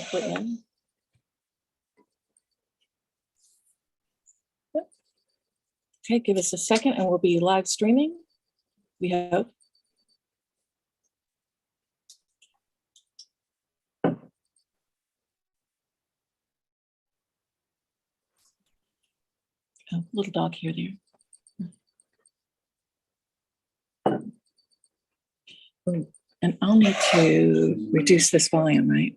think we're in. Yep. Okay, give us a second and we'll be live streaming, we hope. Oh, little dog here, there. Oh, and I'll need to reduce this volume, right?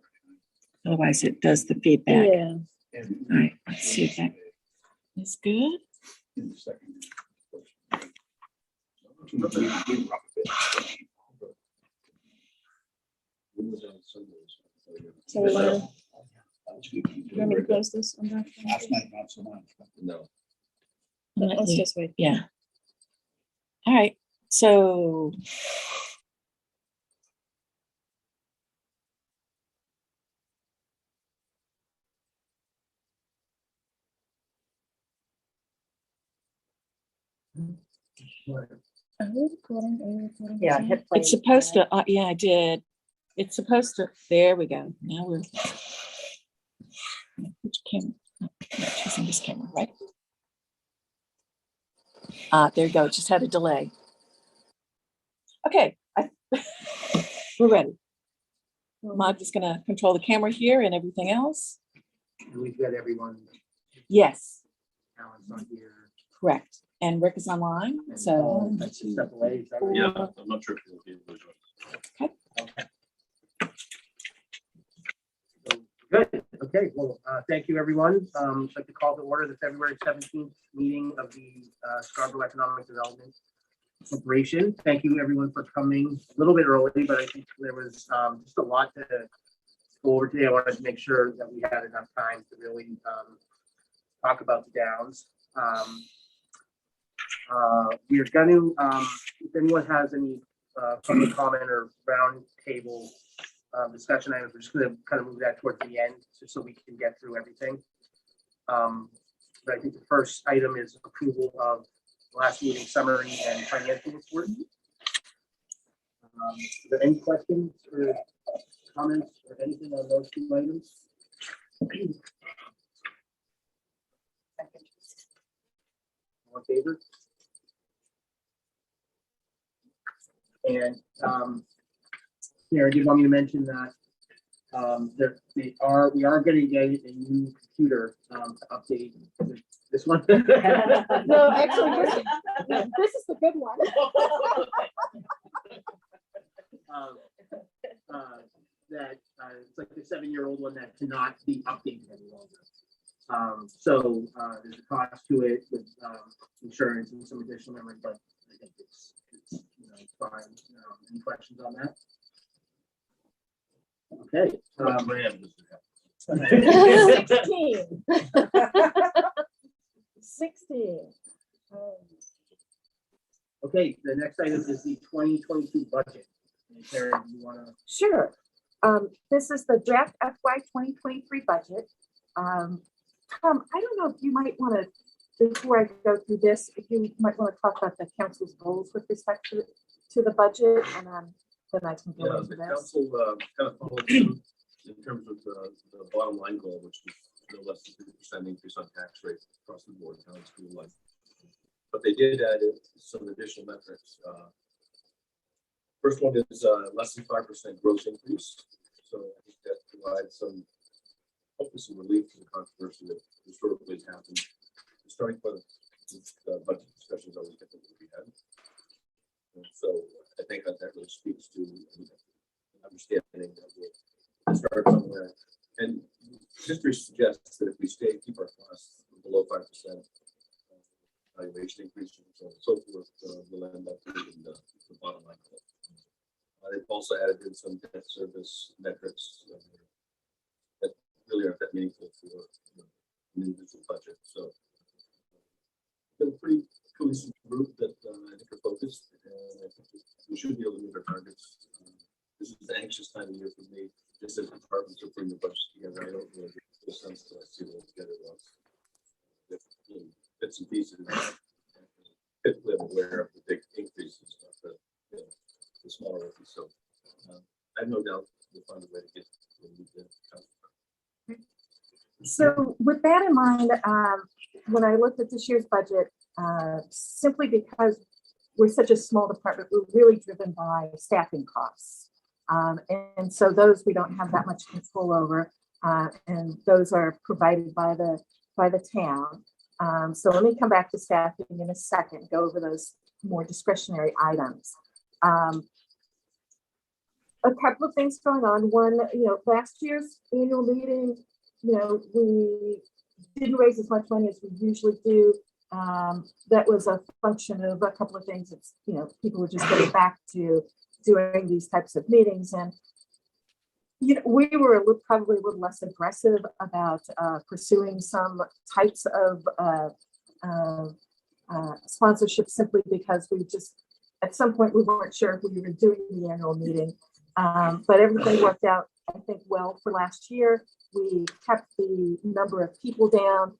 Otherwise it does the feedback. Yeah. All right, let's see if that is good. So we want to, you want me to close this? I'm not- Last night, not so much. No. Let's just wait. Yeah. All right, so. Are we recording? Are we recording? Yeah, hit play. It's supposed to, yeah, I did. It's supposed to, there we go. Now we're. Which camera? No, not choosing this camera, right? There you go. Just had a delay. Okay, we're ready. I'm just gonna control the camera here and everything else. And we've got everyone, Yes, Alan's not here. correct. And Rick is online, so. That's just step away. Is that right? Yeah, I'm not sure if it'll be able to join. Good. Okay. Well, thank you, everyone. I'd like to call to order the February 17th meeting of the Scarborough Economic Development Corporation. Thank you, everyone, for coming a little bit early, but I think there was just a lot to go over today. I wanted to make sure that we had enough time to really talk about the downs. We are going to, if anyone has any public comment or round table discussion items, we're just going to kind of move that towards the end just so we can get through everything. But I think the first item is approval of last meeting summary and financial report. Are there any questions or comments or anything on those two items? All in favor? And Sarah, do you want me to mention that we are getting a new computer to update this one? No, actually, this is the good one. It's like the 7-year-old one that cannot be updated any longer. So there's a cost to it with insurance and some additional memory, but I think it's fine. Any questions on that? Okay. What RAM does it have? 16. 16. Okay, the next item is the 2022 budget. Sarah, do you want to? Sure. This is the draft FY 2023 budget. Tom, I don't know if you might want to, before I go through this, if you might want to talk about the council's goals with respect to the budget, and then I can go Yeah, into the this. council kind of followed suit in terms of the bottom line goal, which is no less than 3% increase on tax rate across the board, town, school, life. But they did add some additional metrics. First one is less than 5% gross increase. So I think that provides hopefully some relief to the controversy that historically has happened. The starting point of budget discussions always different than we had. And so I think that really speaks to understanding that we'll start somewhere. And history suggests that if we keep our costs below 5%, valuation increase and so forth, we'll end up in the bottom line. They've also added in some debt service metrics that really aren't that meaningful for an individual budget. So they're a pretty cohesive group that I think are focused, and I think we should be able to meet our targets. This is an anxious time of year for me, just as departments are putting the budgets together. I don't really get the sense that I see them all together at once. Bits and pieces. Typically, I'm aware of the big increases, but the smaller ones. So I have no doubt we'll find a way to get to meet the So with that in mind, when I looked at this year's budget, simply because we're such a small department, we're really driven by staffing costs. And so those we don't have that much control over, and those are provided by the town. So let me come back to staffing in a second, go over those more discretionary items. A couple of things going on. One, last year's annual meeting, we didn't raise as much money as we usually do. That was a function of a couple of things. It's, people were just getting back to doing these types of meetings. And, we were probably a little less aggressive about pursuing some types of sponsorship simply because we just, at some point, we weren't sure if we were doing the annual meeting. But everything worked out, I think, well for last year. We kept the number of people down.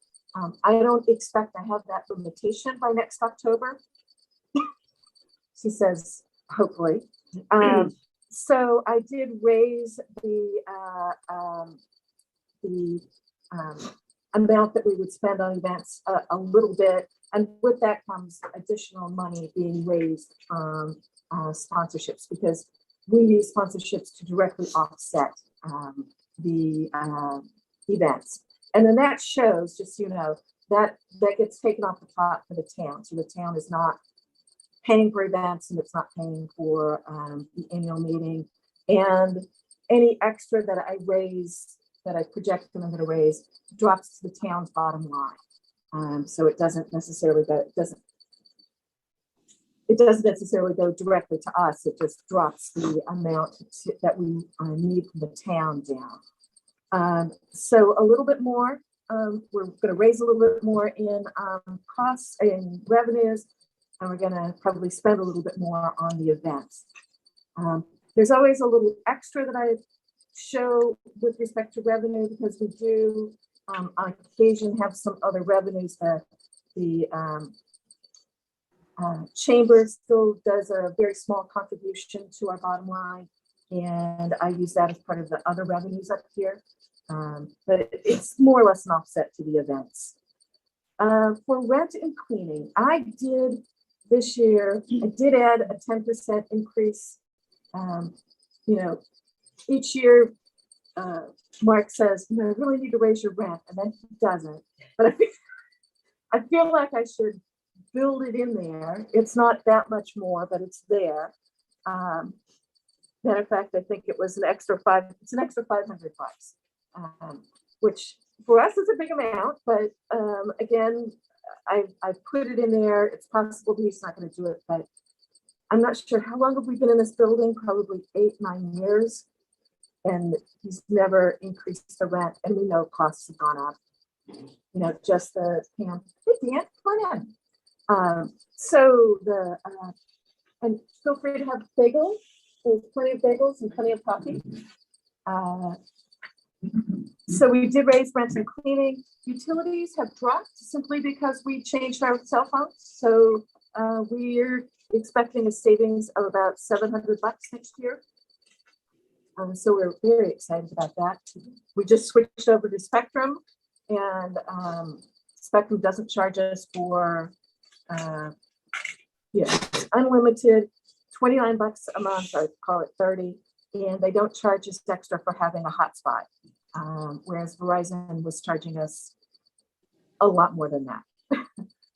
I don't expect to have that limitation by next October. She says, hopefully. So I did raise the amount that we would spend on events a little bit. And with that comes additional money being raised from sponsorships, because we use sponsorships to directly offset the events. And then that shows, just that gets taken off the top for the town. So the town is not paying for events, and it's not paying for the annual meeting. And any extra that I raise, that I project that I'm going to raise, drops to the town's bottom line. So it doesn't necessarily go, it doesn't necessarily go directly to us. It just drops the amount that we need from the town down. So a little bit more, we're going to raise a little bit more in costs and revenues, and we're going to probably spend a little bit more on the events. There's always a little extra that I show with respect to revenue, because we do on occasion have some other revenues that the chamber still does a very small contribution to our bottom line, and I use that as part of the other revenues up here. But it's more or less an offset to the events. For rent and cleaning, I did this year, I did add a 10% increase. Each year, Mark says, I really need to raise your rent, and then he doesn't. But I feel like I should build it in there. It's not that much more, but it's there. Matter of fact, I think it was an extra $500, which for us is a big amount, but again, I put it in there. It's possible he's not going to do it, but I'm not sure how long have we been in this building, probably 8-9 years, and he's never increased the rent, and we know costs have gone up. Just the Dan. Hey Dan, come on in. So and feel free to have bagels. There's plenty of bagels and plenty of coffee. So we did raise rent and cleaning. Utilities have dropped simply because we changed our cell phones. So we're expecting a savings of about $700 next year. So we're very excited about that. We just switched over to Spectrum, and Spectrum doesn't charge us for unlimited, $29 a month, or call it 30, and they don't charge us extra for having a hotspot. Whereas Verizon was charging us a lot more than that.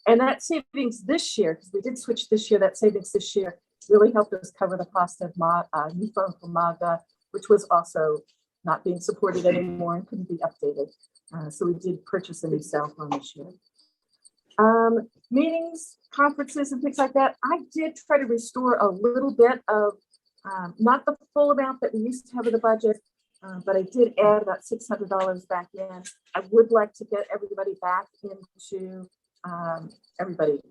And that savings this year, because we did switch this year, that savings this year really helped us cover the cost of new phone from MAGA, which was also not being supported anymore and couldn't be updated. So we did purchase a new cell phone this year. Meetings, conferences, and things like that, I did try to restore a little bit of, not the full amount that we used to have in the budget, but I did add about $600 back in. I would like to get everybody back into,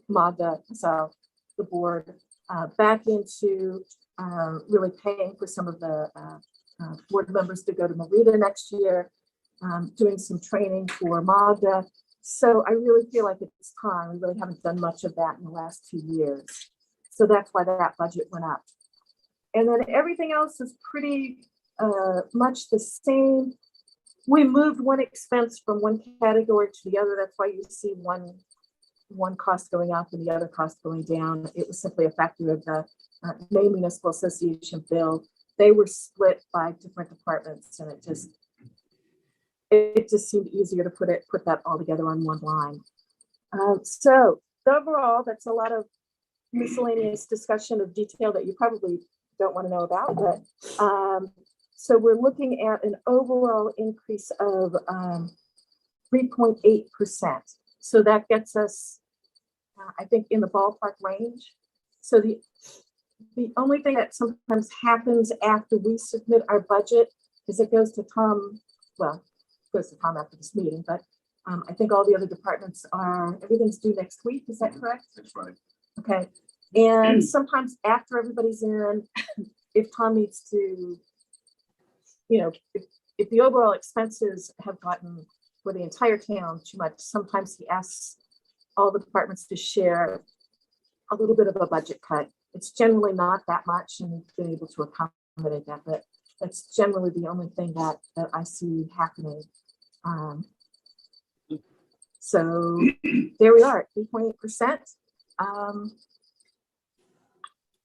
MAGA, myself, the board, back into really paying for some of the board members to go to Merida next year, doing some training for MAGA. So I really feel like it's time. We really haven't done much of that in the last 2 years. So that's why that budget went up. And then everything else is pretty much the same. we moved one expense from one category to the other. That's why you see one cost going up and the other cost going down. It was simply a factor of the Maine Municipal Association bill. They were split by different departments, and it just seemed easier to put that all together on one line. So overall, that's a lot of miscellaneous discussion of detail that you probably don't want to know about, but so we're looking at an overall increase of 3.8%. So that gets us, I think, in the ballpark range. So the only thing that sometimes happens after we submit our budget is it goes to Tom. Well, it goes to Tom after this meeting, but I think all the other departments everything's due next week. Is that correct? That's right. Okay. And sometimes after everybody's in, if Tom needs to, if the overall expenses have gotten for the entire town too much, sometimes he asks all the departments to share a little bit of a budget cut. It's generally not that much, and we've been able to accommodate that, but that's generally the only thing that I see happening. So there we are at 3.8%.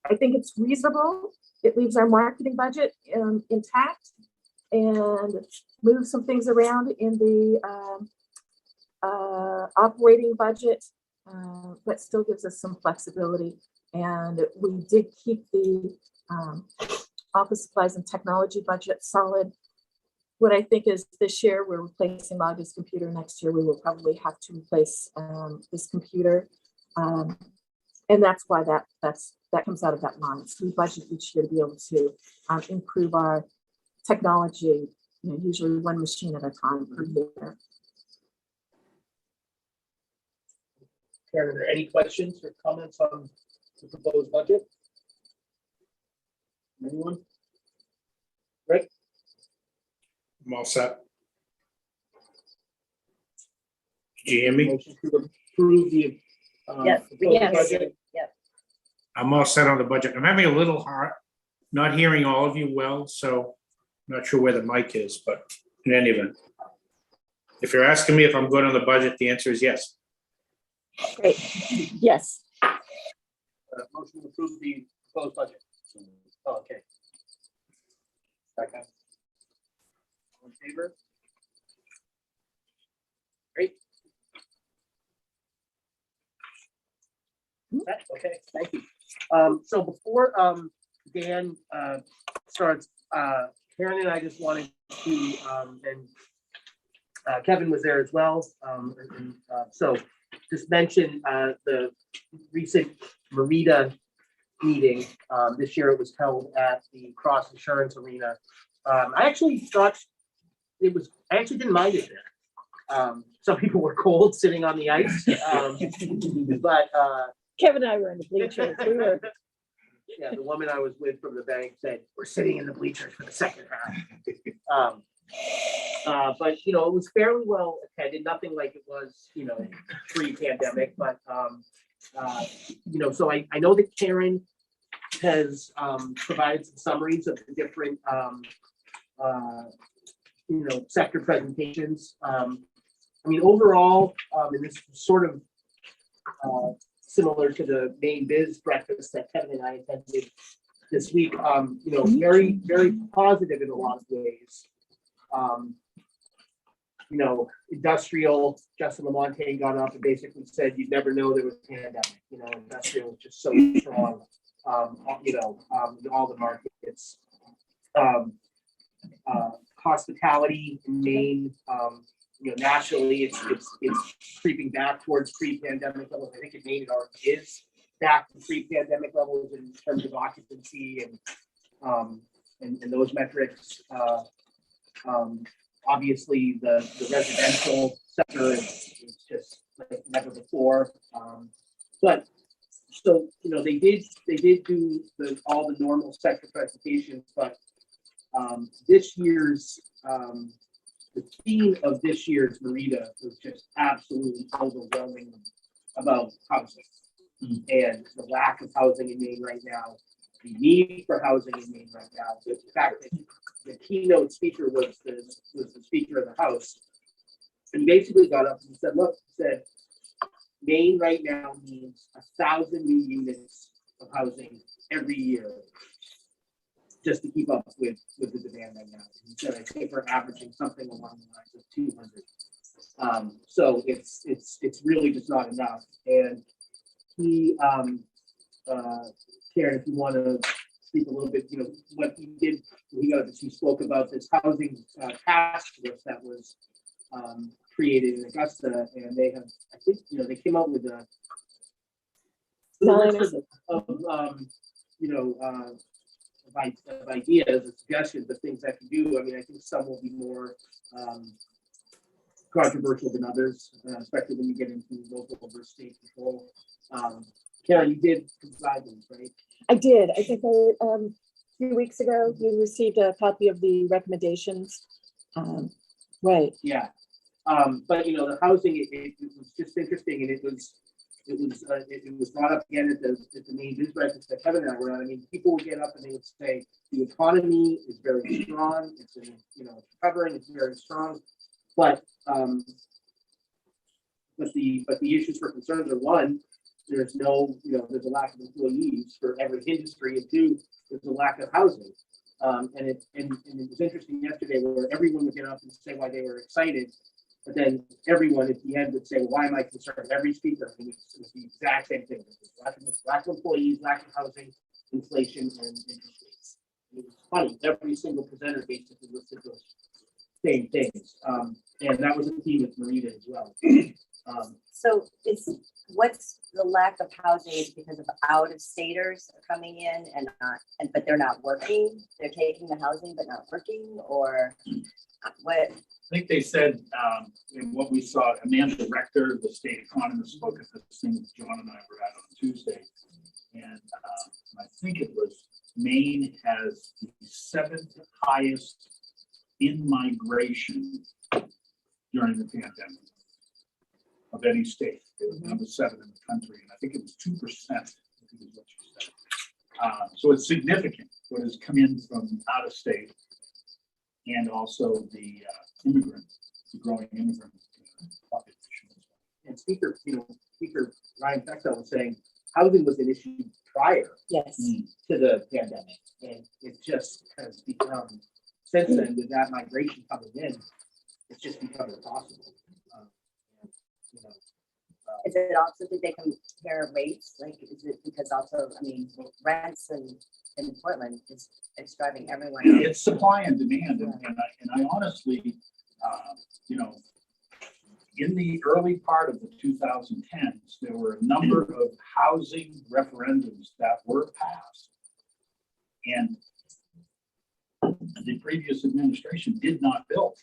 I think it's reasonable. It leaves our marketing budget intact and moves some things around in the operating budget, but still gives us some flexibility. And we did keep the office supplies and technology budget solid. What I think is this year we're replacing Magda's computer. Next year we will probably have to replace this computer. And that's why that comes out of that line. So we budget each year to be able to improve our technology, usually one machine at a time per year. Karen, are there any questions or comments on the proposed budget? Anyone? Rick? I'm all set. Did you hear me? Motion to approve the Yes, proposed yes. budget. I'm all set on the budget. I'm having a little hard, not hearing all of you well, so I'm not sure where the mic is, but in any event. If you're asking me if I'm good on the budget, the answer is yes. Great. Yes. Motion to approve the proposed budget. Oh, okay. Second. All in favor? Great. Okay, thank you. So before Dan starts, Karen and I just wanted to, and Kevin was there as well. So just mention the recent Merida meeting. This year it was held at the Cross Insurance Arena. I actually thought I actually didn't mind it there. Some people were cold sitting on the ice, but Kevin and I were in the bleachers. We were. yeah, the woman I was with from the bank said, we're sitting in the bleachers for the second half. But, it was fairly well attended, nothing like it was, pre-pandemic, but, so I know that Karen has provided some summaries of the different, sector presentations. Overall, and this is sort of similar to the main biz breakfast that Kevin and I attended this week, very, very positive in a lot of ways. Industrial, Justin Lamontagne got up and basically said, you'd never know there was a pandemic, industrial was just so strong, all the markets. Hospitality in Maine, nationally, it's creeping back towards pre-pandemic levels. I think in Maine it already is back to pre-pandemic levels in terms of occupancy and those metrics. Obviously, the residential sector is just like never before. But so they did do all the normal sector presentations, but this year's the theme of this year's Merida was just absolutely overwhelming about housing and the lack of housing in Maine right now. the need for housing in Maine right now. The fact that the keynote speaker was the Speaker of the House. And he basically got up and said, look, he said, Maine right now needs 1,000 new units of housing every year just to keep up with the demand right now. He said, I think we're averaging something along the lines of 200. So it's really just not enough. And he, Karen, if you want to speak a little bit, you know, what he did, he spoke about this housing task force that was created in Augusta, and they have, I think, you know, they came up with a list of you know, of ideas, of suggestions of things that can do. I mean, I think some will be more controversial than others, especially when you get into local versus state control. Karen, you did provide those, right? I did. I think a few weeks ago, you received a copy of the recommendations. Right. Yeah. But you know, the housing, it was just interesting, and it was brought up again at the main news breakfast that Kevin and I were on. I mean, people would get up and they would say the economy is very strong. It's you know, recovering. It's very strong, but the issues for concerns are, one, there's no, you know, there's a lack of employees for every industry, and two, there's a lack of housing. And it was interesting yesterday where everyone would get up and say why they were excited, but then everyone at the end would say, well, why am I concerned? Every speaker was the exact same thing. Lack of employees, lack of housing, inflation, and interest rates. It was funny. Every single presenter basically listed those same things. And that was a theme with Marita as well. So what's the lack of housing is because of out-of-staters coming in but they're not working? They're taking the housing but not working, or what? I think they said, in what we saw, Amanda Rector, the state economist, spoke at this thing that John and I were at on Tuesday. And I think it was Maine has the 7th highest in-migration during the pandemic of any state. It was number 7 in the country, and I think it was 2%. I think is what you said. So it's significant what has come in from out of state, and also the growing immigrant population. And Speaker Ryan Fexell was saying housing was an issue prior Yes. to the pandemic, and it just has become, since then, with that migration coming in, it's just become impossible. You know, Is it also, did they compare rates? Like, is it because also, I mean, rents in Portland is it's driving everyone out. It's supply and demand, and I honestly, you know, in the early part of the 2010s, there were a number of housing referendums that were passed, and the previous administration did not build.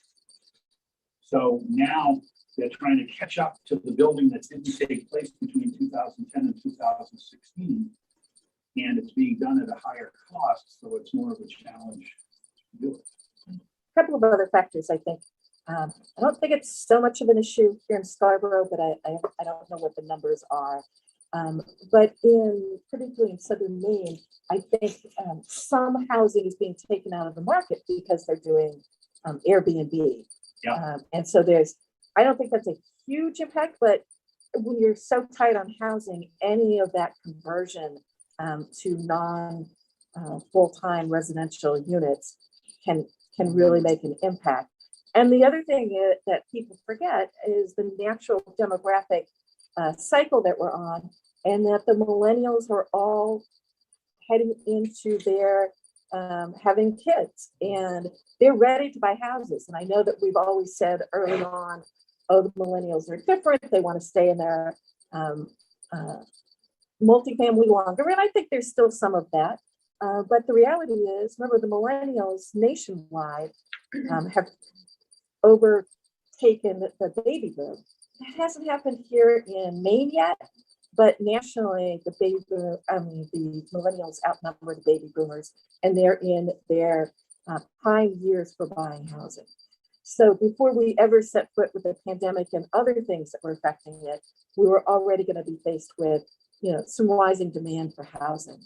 So now they're trying to catch up to the building that didn't take place between 2010 and 2016. And it's being done at a higher cost, so it's more of a challenge to do it. A couple of other factors, I think. I don't think it's so much of an issue here in Scarborough, but I don't know what the numbers are. But particularly in southern Maine, I think some housing is being taken out of the market because they're doing Airbnb. Yeah. And so I don't think that's a huge impact, but when you're so tight on housing, any of that conversion to non full-time residential units can really make an impact. And the other thing that people forget is the natural demographic cycle that we're on, and that the millennials are all heading into their having kids, and they're ready to buy houses. And I know that we've always said early on, oh, the millennials are different. They want to stay in their multifamily longer. And I think there's still some of that. But the reality is, remember, the millennials nationwide have overtaken the baby boom. That hasn't happened here in Maine yet, but nationally, the millennials outnumber the baby boomers, and they're in their prime years for buying housing. So before we ever set foot with the pandemic and other things that were affecting it, we were already going to be faced with, some rising demand for housing.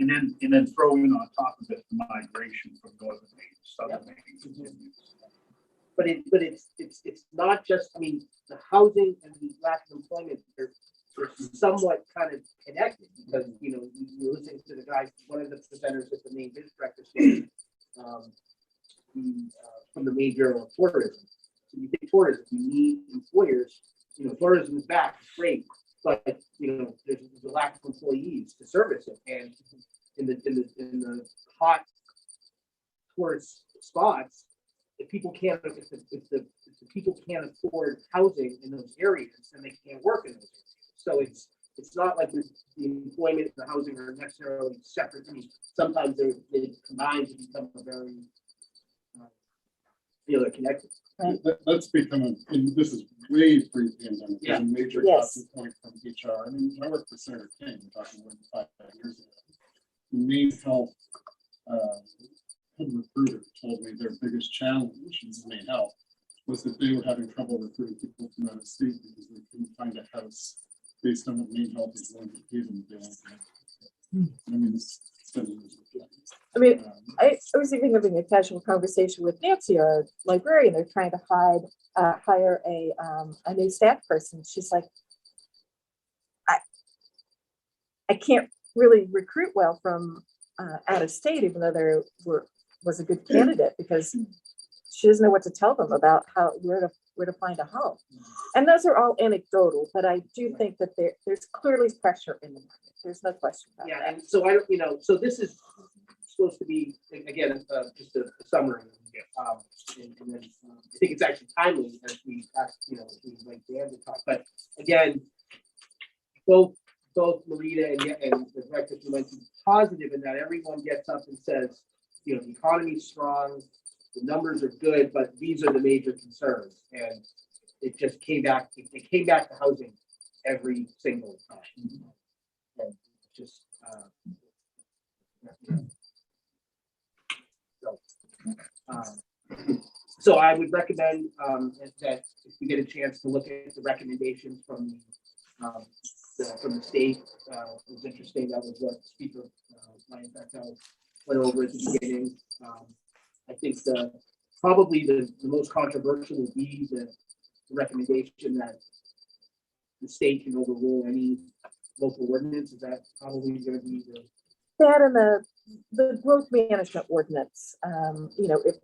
And then throw in on top of it the migration from northern Maine to southern Maine continues. But it's not just, I mean, the housing and the lack of employment, they're somewhat kind of connected, because, you know, you're listening to the guy, one of the presenters at the main business director station, from the Maine Bureau of Tourism. So you think tourism, you need employers, you know, tourism is back, it's great, but, you know, there's a lack of employees to service it, and in the hot tourist spots, if people can't, if the people can't afford housing in those areas, then they can't work in those areas. So it's not like the employment and the housing are necessarily separate. I mean, sometimes they combine to become a very, you know, they're connected. That's become, and this is way pre-pandemic, Yeah. a major Yes. talking point from HR. I mean, I worked for Senator King, we're talking more than 5 years ago. The Maine Health head recruiter told me their biggest challenge in Maine Health was that they were having trouble recruiting people from out of state because they couldn't find a house based on what Maine Health is willing to pay them. They won't pay. I mean, it's I mean, I was even having a casual conversation with Nancy, our librarian. They're trying to hire a new staff person. She's like, I can't really recruit well from out of state, even though there was a good candidate, because she doesn't know what to tell them about where to find a home. And those are all anecdotal, but I do think that there's clearly pressure in the market. There's no question about Yeah, that. and so I don't, you know, so this is supposed to be, again, just a summary. And then I think it's actually timely as we asked, you know, we like Dan to talk, but again, both Marita and the director you mentioned positive in that everyone gets up and says, you know, the economy's strong, the numbers are good, but these are the major concerns. And it just came back, it came back to housing every single time. And just, so I would recommend that if we get a chance to look at the recommendations from the state, it was interesting. That was what Speaker Ryan Beckhouse went over at the beginning. I think probably the most controversial would be the recommendation that the state can overrule any local ordinance. Is that probably going to be That and the growth management ordinance, you know, if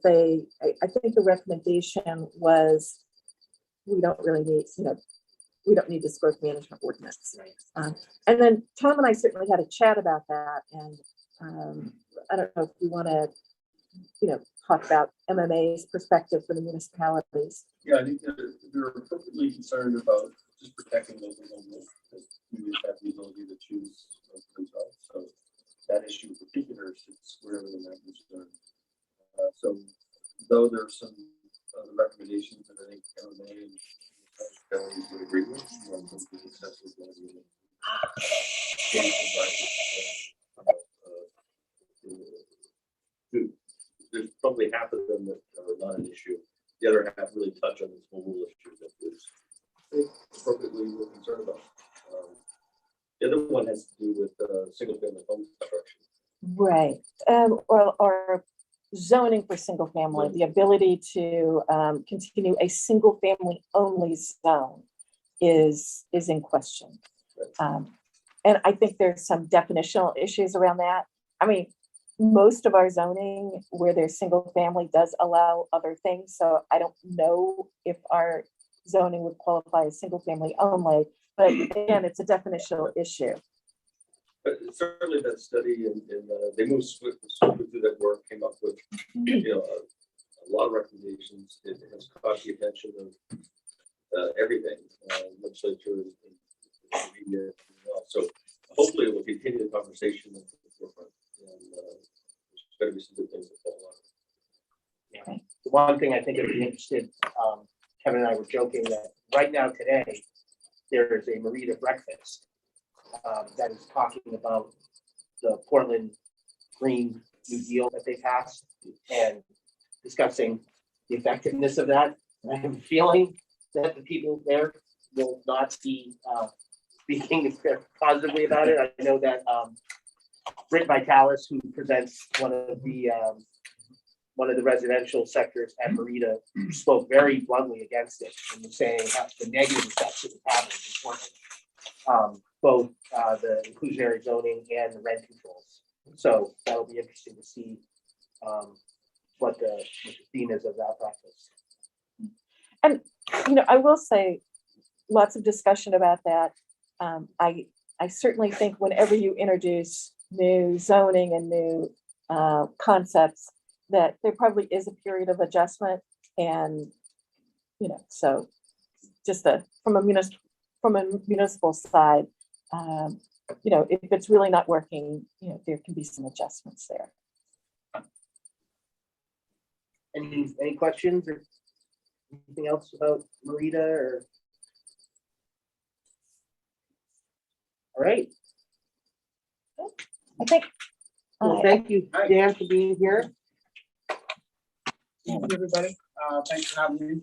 I think the recommendation was, we don't really need, you know, we don't need this growth management ordinance. right? And then Tom and I certainly had a chat about that, and I don't know if you want to, you know, talk about MMA's perspective for the municipalities. Yeah, I think they're appropriately concerned about just protecting local homeowners, because we have the ability to choose themselves. So that issue in particular sits squarely in that concern. So though there's some recommendations that I think MMA and counties would agree with, one of them is accessible to there's probably half of them that are not an issue. The other half really touch on this whole rule issue that is appropriately concerned about. The other one has to do with single family home construction. Right. Or zoning for single family, the ability to continue a single family only zone is in question. And I think there's some definitional issues around that. I mean, most of our zoning where there's single family does allow other things. So I don't know if our zoning would qualify as single family only, but again, it's a definitional issue. But certainly that study and they moved swiftly through that work, came up with, you know, a lot of recommendations. It has caught the attention of everything, legislature and media. So hopefully it will continue the conversation at the forefront. And there's better be some good things that fall out. Yeah. The one thing I think I'd be interested, Kevin and I were joking that right now today, there is a Marita breakfast that is talking about the Portland Green New Deal that they passed and discussing the effectiveness of that. And I have a feeling that the people there will not be speaking positively about it. I know that Rick Vitalis, who presents one of the residential sectors at Merida, spoke very bluntly against it and was saying how the negative effects it would have on employment, both the inclusionary zoning and the rent controls. So that'll be interesting to see what the theme is of that practice. You know, I will say, lots of discussion about that. I certainly think whenever you introduce new zoning and new concepts, that there probably is a period of adjustment, and, you know, so just from a municipal side, you know, if it's really not working, you know, there can be some adjustments there. Any questions or anything else about Merida or? All right. I think. Well, thank you, Dan, for being here. Thank you, everybody. Thanks for having me.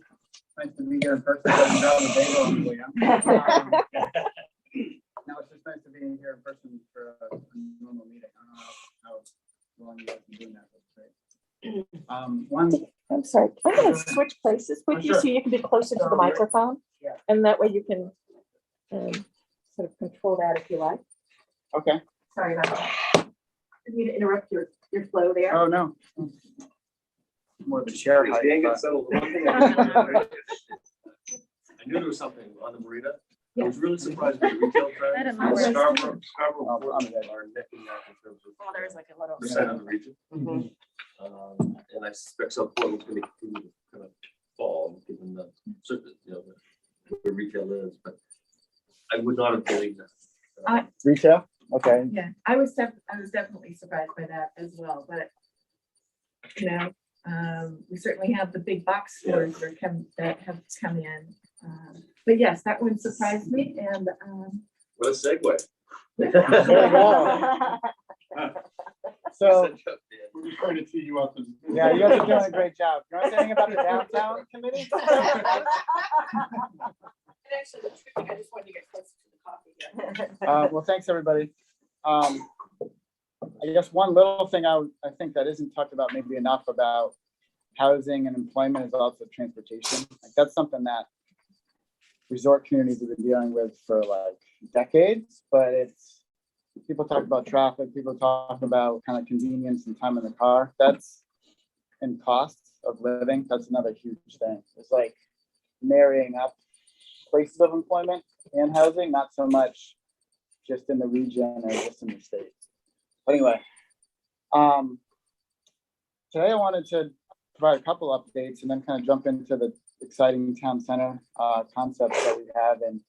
Nice to be here in person. Doesn't know the date obviously, huh? No, it's just nice to be in here in person for a normal meeting. I don't know how long you guys been doing that. But it's great. I'm sorry, I'm gonna switch places with you Sure. so you can be closer to the Oh, yeah. microphone. Yeah. And that way you can sort of control that if you like. Okay. Sorry about that. Didn't mean to interrupt your flow there. Oh, no. More of a chair height. Dan got but- settled. One thing I knew there was something on the Merida. I was really surprised by the retail I trend. don't know. Scarborough Oh, Portland are neck and neck in terms of Well, there's like a little. percent of the region. Mhm. And I suspect South Portland's going to continue to kind of fall, given the certain, you know, where retail is, but I would not have believed that. Retail? Okay. Yeah, I was definitely surprised by that as well, but you know, we certainly have the big box stores that have come in. But yes, that one surprised me, and What a segue. There you go. So, We're just trying to tee you up. Yeah, you guys are doing a great job. You want to say anything about the downtown committee? Actually, the truth, I just wanted to get closer to the coffee here. Well, thanks, everybody. I guess one little thing I think that isn't talked about maybe enough about housing and employment is also transportation. Like, that's something that resort communities have been dealing with for like decades, but it's, people talk about traffic, people talk about kind of convenience and time in the car. That's, and costs of living, that's another huge thing. It's like marrying up places of employment and housing, not so much just in the region or just in the state. But anyway, today I wanted to provide a couple updates and then kind of jump into the exciting town center concepts that we have, and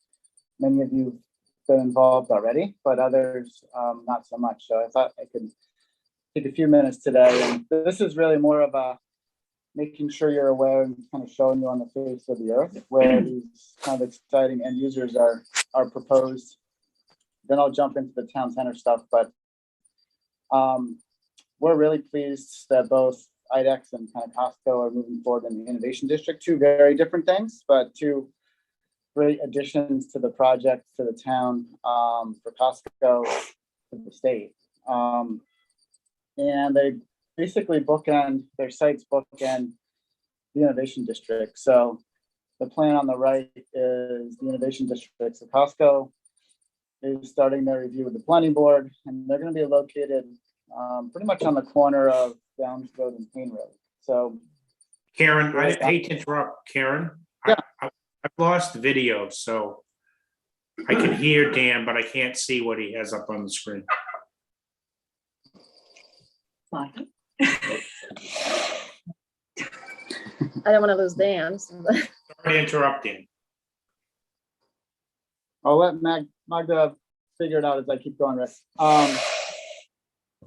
many of you have been involved already, but others not so much. So I thought I could take a few minutes today, and this is really more of a making sure you're aware and kind of showing you on the face of the earth where these kind of exciting end users are proposed. Then I'll jump into the town center stuff, but we're really pleased that both IDEX and kind of Costco are moving forward in the Innovation District. Two very different things, but two great additions to the project, to the town, for Costco, to the state. And they basically bookend, their sites bookend the Innovation District. So the plan on the right is the Innovation District. So Costco is starting their review with the planning board, and they're going to be located pretty much on the corner of Downs Road and Payne Road. So Karen, I hate to interrupt, Karen. Yeah. I've lost video, so I can hear Dan, but I can't see what he has up on the screen. fine. I don't want to lose Dan. So. Sorry to interrupt, Dan. I'll let Magda figure it out as I keep going, Rick.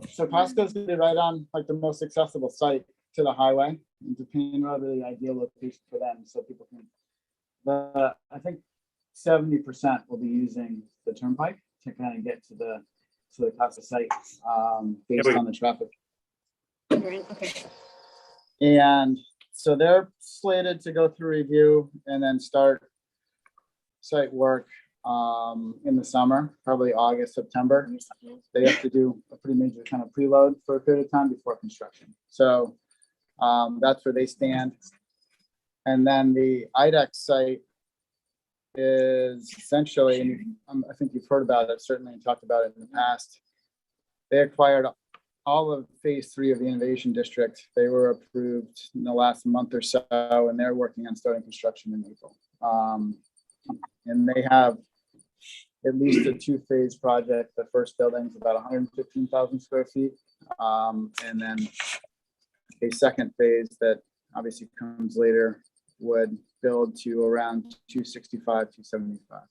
So Costco's gonna be right on like the most accessible site to the highway, into Payne Road, really ideal location for them, so people can. I think 70% will be using the turnpike to kind of get to the Costco site, based on the traffic. Okay. And so they're slated to go through review and then start site work in the summer, probably August, September. They have to do a pretty major kind of preload for a period of time before construction. So that's where they stand. And then the IDEX site is essentially, and I think you've heard about it, certainly talked about it in the past. They acquired all of phase 3 of the innovation district. They were approved in the last month or so, and they're working on starting construction in April. And they have at least a 2-phase project. The first building is about 115,000 square feet. And then a second phase that obviously comes later would build to around 265, 275.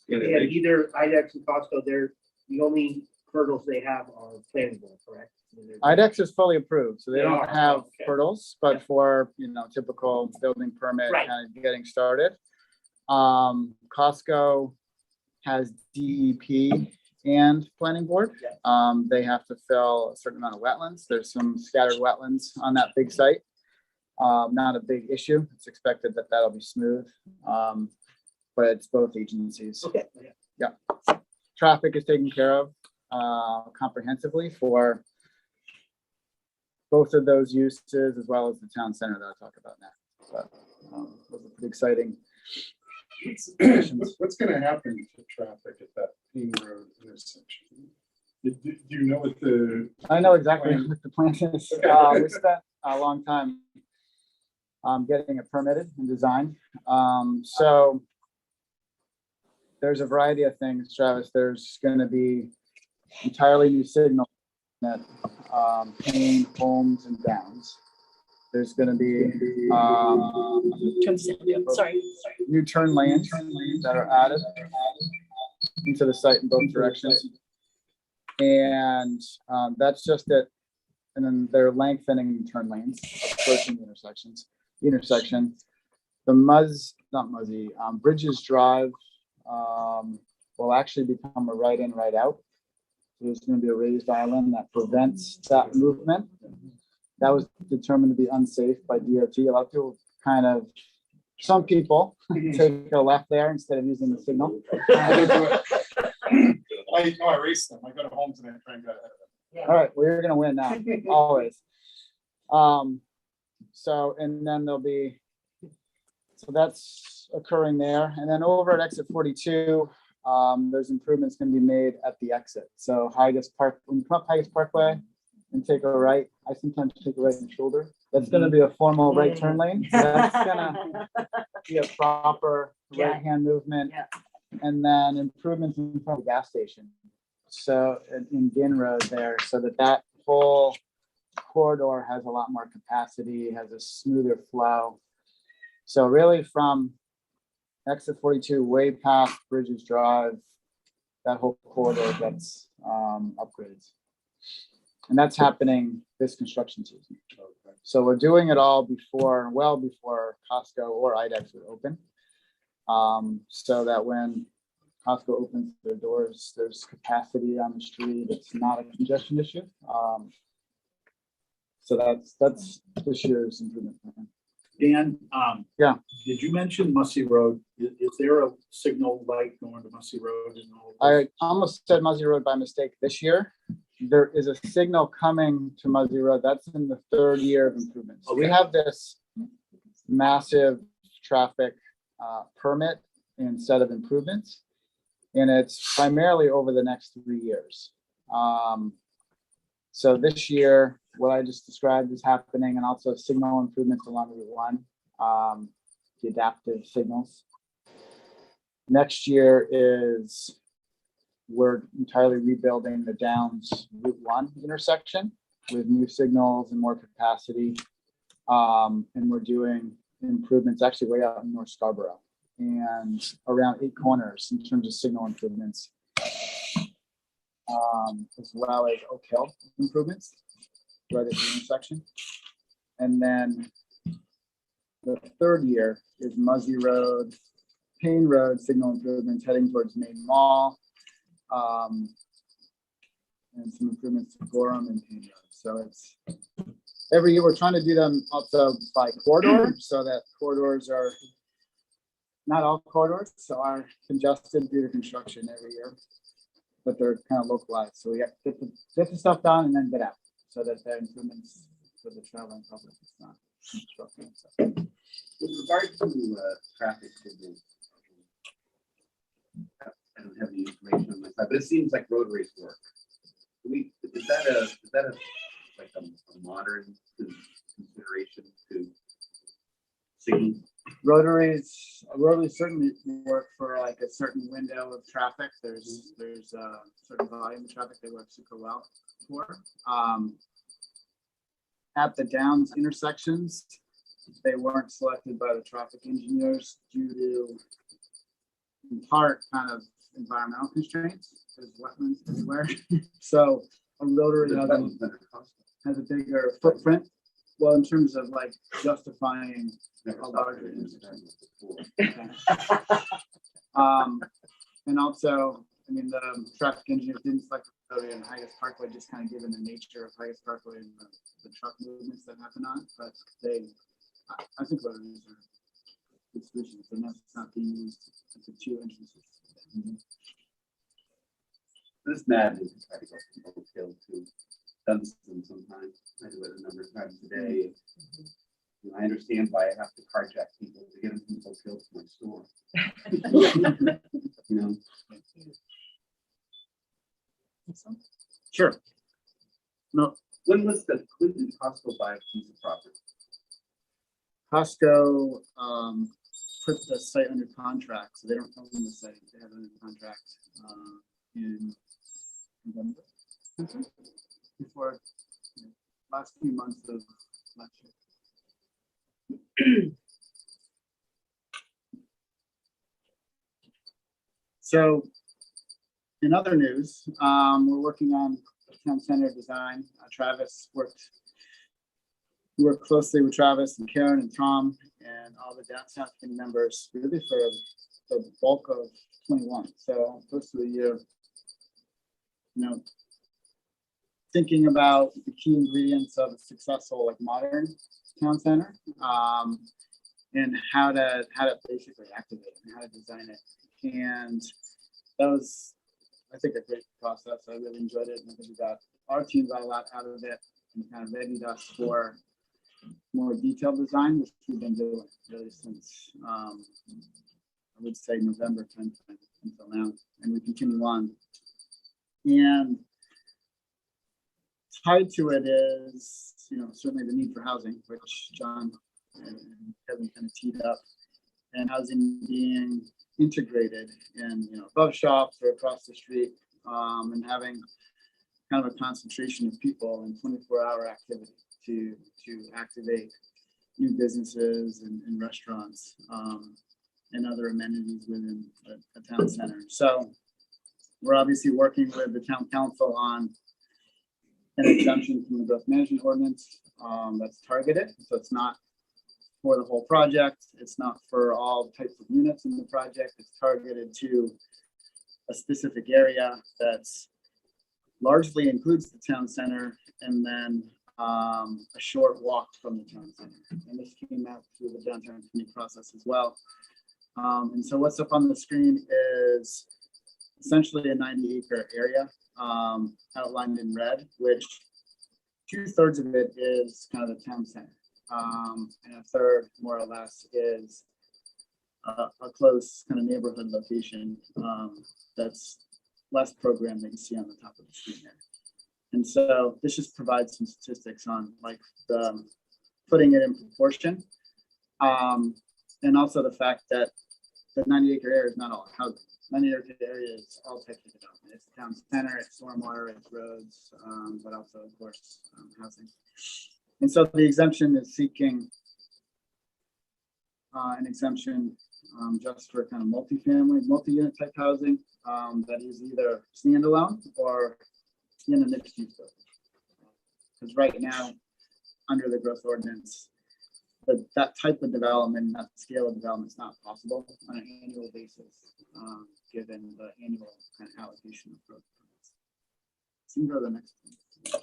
Yeah, either IDEX and Costco, they're the only hurdles they have are planning board, correct? IDEX is fully approved, so they They don't are, have okay. hurdles, but for, typical building permit Right. kind of getting started. Costco has DEP and planning board. They have to fill a certain amount of wetlands. There's some scattered wetlands on that big site. Not a big issue. It's expected that that'll be smooth. But it's both agencies. Okay. Yeah. Traffic is taken care of comprehensively for both of those uses, as well as the town center that I'll talk about now. So those are pretty exciting. What's gonna happen to traffic at that Payne Road intersection? Do you know what the? I know exactly what the plan is. We spent a long time getting it permitted and designed. So there's a variety of things, Travis. There's going to be entirely new signal at Payne, Holmes, and Downs. There's going to be Sorry. new turn lanes that are added into the site in both directions. And that's just it. And then they're lengthening turn lanes, approaching the intersection. The Bridges Drive will actually become a right in, right out. So there's going to be a raised island that prevents that movement. That was determined to be unsafe by DOT. A lot of people some people take a left there instead of using the signal. I race them. I go to Holmes and I try and get ahead of them. All right, well, you're gonna win now, always. So, and then so that's occurring there. And then over at exit 42, there's improvements gonna be made at the exit. So Higas Park, when you come up Higas Parkway and take a right, I sometimes take a right in shoulder. That's gonna be a formal right turn lane. So that's gonna be a proper right-hand movement. Yeah. And then improvements in front of the gas station. So in Ginn Road there, so that whole corridor has a lot more capacity, has a smoother flow. So really from exit 42 way past Bridges Drive, that whole corridor gets upgrades. And that's happening this construction season. So we're doing it all well before Costco or IDEX would open. So that when Costco opens their doors, there's capacity on the street. It's not a congestion issue. So that's this year's improvement plan. Dan, Yeah. did you mention Mussey Road? Is there a signal light going to Mussey Road? And all of I this? almost said Muzzy Road by mistake this year. There is a signal coming to Muzzy Road. That's in the 3rd year of improvement. So we Okay. have this massive traffic permit instead of improvements. And it's primarily over the next 3 years. So this year, what I just described is happening, and also signal improvements along Route 1, the adaptive signals. Next year we're entirely rebuilding the Downs Route 1 intersection with new signals and more capacity. And we're doing improvements actually way out in North Scarborough and around 8 corners in terms of signal improvements, as well as Oak Hill improvements right at the intersection. And then the 3rd year is Muzzy Road, Payne Road signal improvements heading towards Main Mall, and some improvements to Gorham and Payne Road. So it's every year we're trying to do them also by corridor, so that corridors are not all corridors are congested due to construction every year, but they're kind of localized. So we have to get the stuff done and then get out so that the improvements for the traveling public is not obstructing. So, With regard to traffic signals, I don't have any information on my side, but it seems like roadways work. Is that a like a modern consideration to signal? rotaries certainly work for like a certain window of traffic. There's a certain volume of traffic they work super well for. At the Downs intersections, they weren't selected by the traffic engineers due to, in part, kind of environmental constraints. There's wetlands everywhere. So a rotary has a bigger footprint. Well, in terms of like justifying a larger intersection. And also, I mean, the traffic engineers didn't select the rotary on Highest Parkway, just kind of given the nature of Highest Parkway and the truck movements that happen on it. But I think rotaries are good solutions, and that's not being used at the two entrances. This madness is trying to go from Oak Hill to Dunstan sometimes. I do it a number of times a day. And I understand why I have to carjack people to get them from Oak Hill to my store. You know, Sure. No, when did Costco buy a piece of property? Costco put the site under contract, so they don't own the site. They have it under contract in November. Before last few months of last year. So, in other news, we're working on the town center design. Travis worked closely with Travis and Karen and Tom and all the downtown committee members really for the bulk of 21. So close to a year, you know, thinking about the key ingredients of a successful like modern town center, and how to basically activate it and how to design it. And that was, I think, a great process. I really enjoyed it, and I think our team got a lot out of it and kind of readied us for more detailed design, which we've been doing really since I would say November 10th until now, and we continue on. And tied to it is, you know, certainly the need for housing, which John and Kevin kind of teed up, and housing being integrated in, you know, above shops or across the street, and having kind of a concentration of people and 24-hour activity to activate new businesses and restaurants and other amenities within a town center. So we're obviously working with the town council on an exemption from the growth management ordinance that's targeted. So it's not for the whole project. It's not for all types of units in the project. It's targeted to a specific area that's largely includes the town center and then a short walk from the town center. And this came out through the downtown committee process as well. And so what's up on the screen is essentially a 90-acre area outlined in red, which 2/3 of it is kind of the town center. And a third, more or less, is a close kind of neighborhood location that's less program that you see on the top of the screen here. And so this just provides some statistics on like putting it in proportion. And also the fact that the 90-acre area is not all housing. 90-acre area is all types of development. It's the town center, it's stormwater, it's roads, but also, of course, housing. And so the exemption is seeking an exemption just for kind of multifamily, multi-unit type housing that is either standalone or in a mixed use building. Because right now, under the growth ordinance, that type of development, that scale of development is not possible on an annual basis, given the annual kind of allocation of growth permits. So you can go to the next one.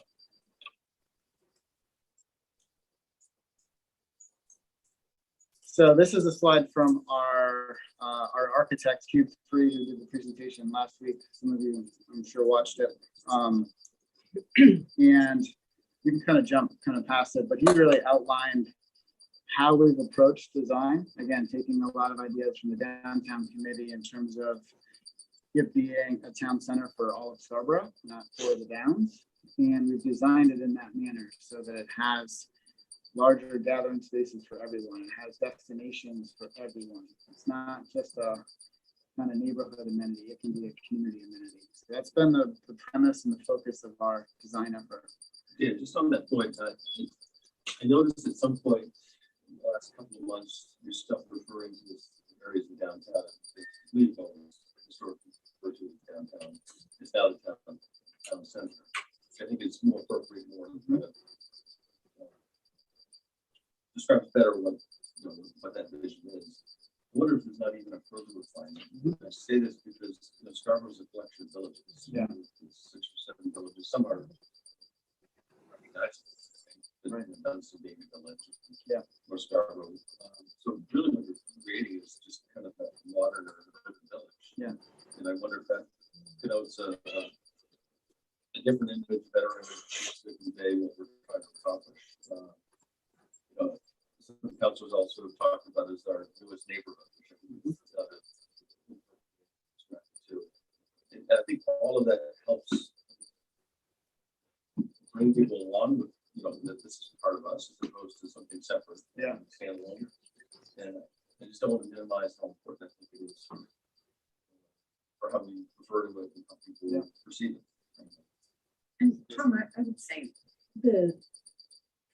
So this is a slide from our our architect, Cube 3, who did the presentation last week. Some of you, I'm sure, watched it. And you can kind of jump past it, but he really outlined how we've approached design. Again, taking a lot of ideas from the downtown committee in terms of it being a town center for all of Scarborough, not for the Downs. And we've designed it in that manner so that it has larger gathering spaces for everyone. It has destinations for everyone. It's not just a kind of neighborhood amenity. It can be a community amenity. So that's been the premise and the focus of our design effort. Yeah, just on that point, I noticed at some point in the last couple of months, your stuff referring to this areas in downtown. We've always historically referred to as downtown. It's now the town center. I think it's more appropriate, more kind of, describes better what, you know, what that vision is. I wonder if there's not even a further refinement. I say this because, you know, Scarborough's a collection of villages. Yeah. 6 or 7 villages. Some are recognized. Right. Dunston being a village. Yeah. Or Scarborough. So really what you're creating is just kind of a modern or urban village. Yeah. And I wonder if that connotes a different image, better image to convey what we're trying to accomplish. Some of the councils also talked about is our newest neighborhood, which I think is another too. And I think all of that helps bring people along with, you know, that this is part of us as opposed to something separate. Yeah. Standalone. And I just don't want to minimize how important I think it is for how we refer to it and how people perceive it. And Tom, I would say the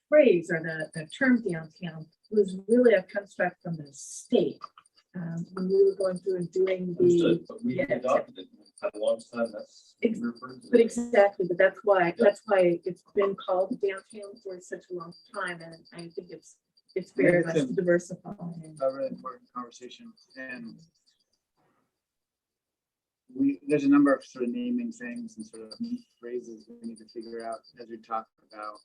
phrase or the term downtown was really a construct from the state. When we were going through and doing the, Understood, but we yeah, adopted it for a long time. That's what we referred to. but exactly, but that's why it's been called downtown for such a long time, and I think it's very much diversified. A really important conversation, and there's a number of sort of naming things and sort of phrases we need to figure out as we talk about.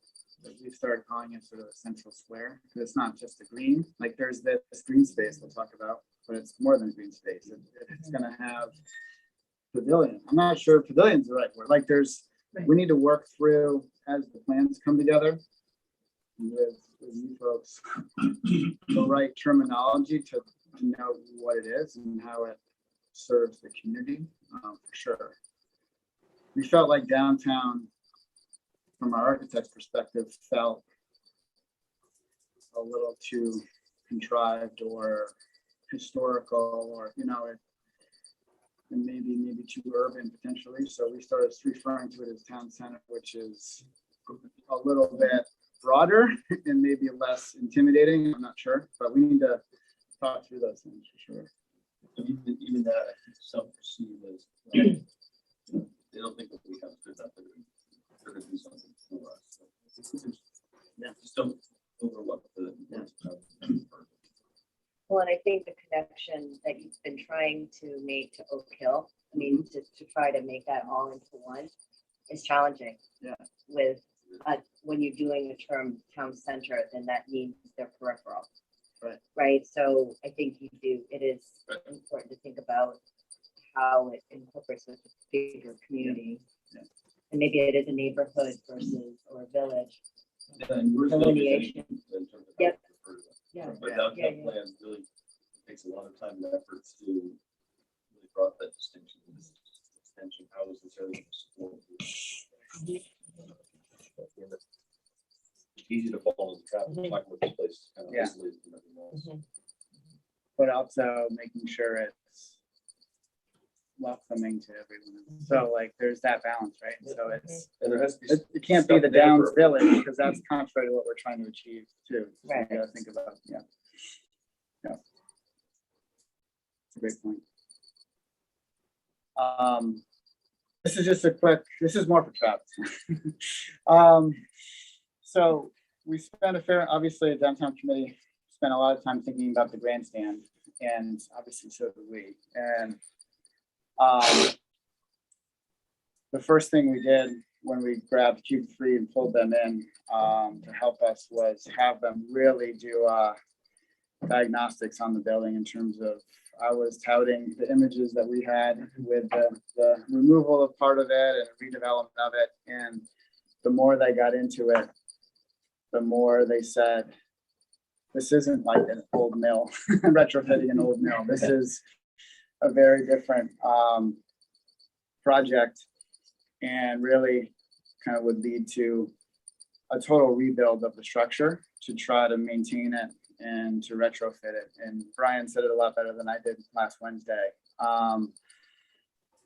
Like we started calling it sort of a central square, because it's not just a green. Like there's this green space we'll talk about, but it's more than green space. It's going to have pavilion. I'm not sure pavilion's the right word. Like we need to work through as the plans come together with you folks the right terminology to know what it is and how it serves the community, for sure. We felt like downtown, from our architect's perspective, felt a little too contrived or historical, or and maybe too urban potentially. So we started referring to it as town center, which is a little bit broader and maybe less intimidating. I'm not sure, but we need to talk through those things for sure. Even that, I think some perceive as they don't think that we have good enough. They're going to do something for us. So, yeah, just don't overlook the importance of Well, and I think the connection that you've been trying to make to Oak Hill, I mean, to try to make that all into one is challenging. Yeah. With when you're doing the term town center, then that means they're peripheral. Right. Right. So I think it is important to think about how it incorporates with the bigger community. Yeah. And maybe it is a neighborhood versus or a village. Yeah, and we're Delineation. in terms of how Yep. we refer to it. Yeah. But downtown plan really takes a lot of time and effort to really draw that distinction. This extension, how is this area supported? It's easy to fall into trap, talking about this place kind of Yeah. isolated from everything else. But also making sure it's welcoming to everyone. So like there's that balance, right? So And there has to be. it can't be stuff the there Downs for- Village, because that's contrary to what we're trying to achieve too. So Right. we gotta think about, yeah. It's a great point. This is just this is more for Travis. So we spent obviously the downtown committee spent a lot of time thinking about the grandstand, and obviously so did we. And the first thing we did when we grabbed Cube 3 and pulled them in to help us was have them really do a diagnostics on the building in terms of, I was touting the images that we had with the removal of part of it and redevelopment of it. And the more they got into it, the more they said, this isn't like an old mill, retrofitting an old mill. This is a very different project, and really kind of would lead to a total rebuild of the structure to try to maintain it and to retrofit it. And Brian said it a lot better than I did last Wednesday.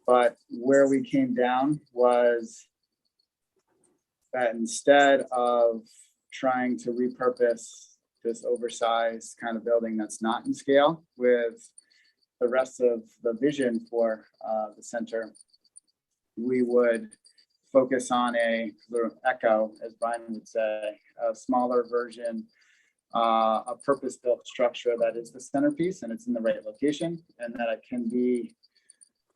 But where we came down was that instead of trying to repurpose this oversized kind of building that's not in scale with the rest of the vision for the center, we would focus on a sort of echo, as Brian would say, a smaller version, a purpose-built structure that is the centerpiece and it's in the right location, and that it can be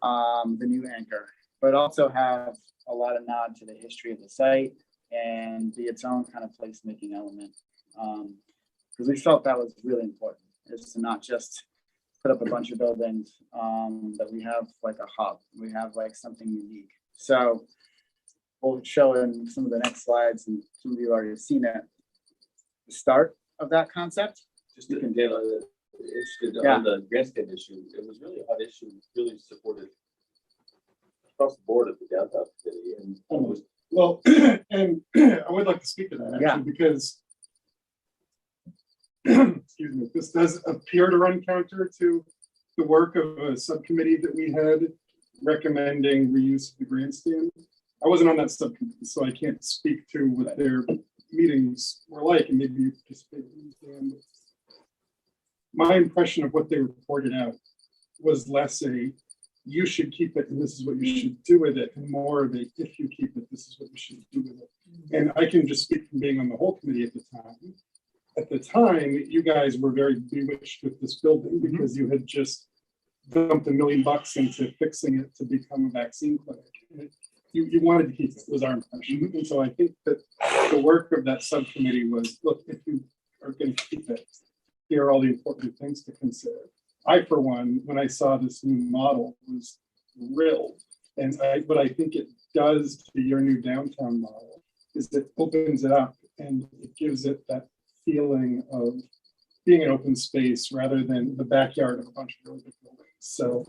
the new anchor, but also have a lot of nod to the history of the site and be its own kind of placemaking element. Because we felt that was really important, is to not just put up a bunch of buildings, that we have like a hub, we have like something unique. So we'll show in some of the next slides, and some of you already have seen it, the start of that concept. Just to continue on the grandstand issue, it was really a hot issue, really supported across the board at the downtown committee, and almost. Well, and I would like to speak to that actually, because excuse me, this does appear to run counter to the work of a subcommittee that we had recommending reuse of the grandstand. I wasn't on that subcommittee, so I can't speak to what their meetings were like, and maybe you participated in them. My impression of what they reported out was less a you should keep it and this is what you should do with it, and more of a if you keep it, this is what you should do with it. And I can just speak from being on the whole committee at the time. At the time, you guys were very bewitched with this building because you had just dumped $1 million into fixing it to become a vaccine clinic. You wanted to keep it, was our impression. And so I think that the work of that subcommittee was, look, if you are going to keep it, here are all the important things to consider. I, for one, when I saw this new model, was thrilled. And what I think it does to your new downtown model is it opens it up and it gives it that feeling of being an open space rather than the backyard of a bunch of really big buildings. So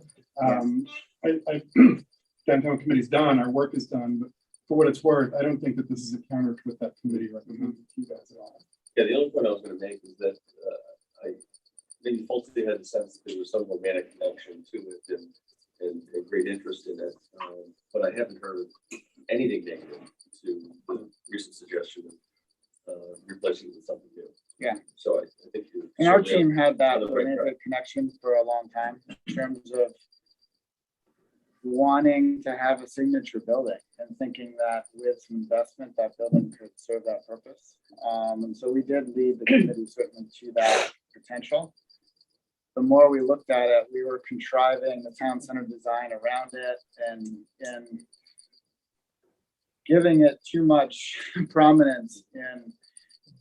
downtown committee's done, our work is done, but for what it's worth, I don't think that this is a counter to what that committee recommended to you guys at all. Yeah, the only point I was going to make is that I maybe falsely had the sense that there was some romantic connection to it and a great interest in it, but I haven't heard anything negative to the recent suggestion of replacing it with something new. Yeah. So I think you're. And our team had that on the right romantic track. connection for a long time in terms of wanting to have a signature building and thinking that with some investment, that building could serve that purpose. And so we did lead the committee certainly to that potential. The more we looked at it, we were contriving the town center design around it and giving it too much prominence in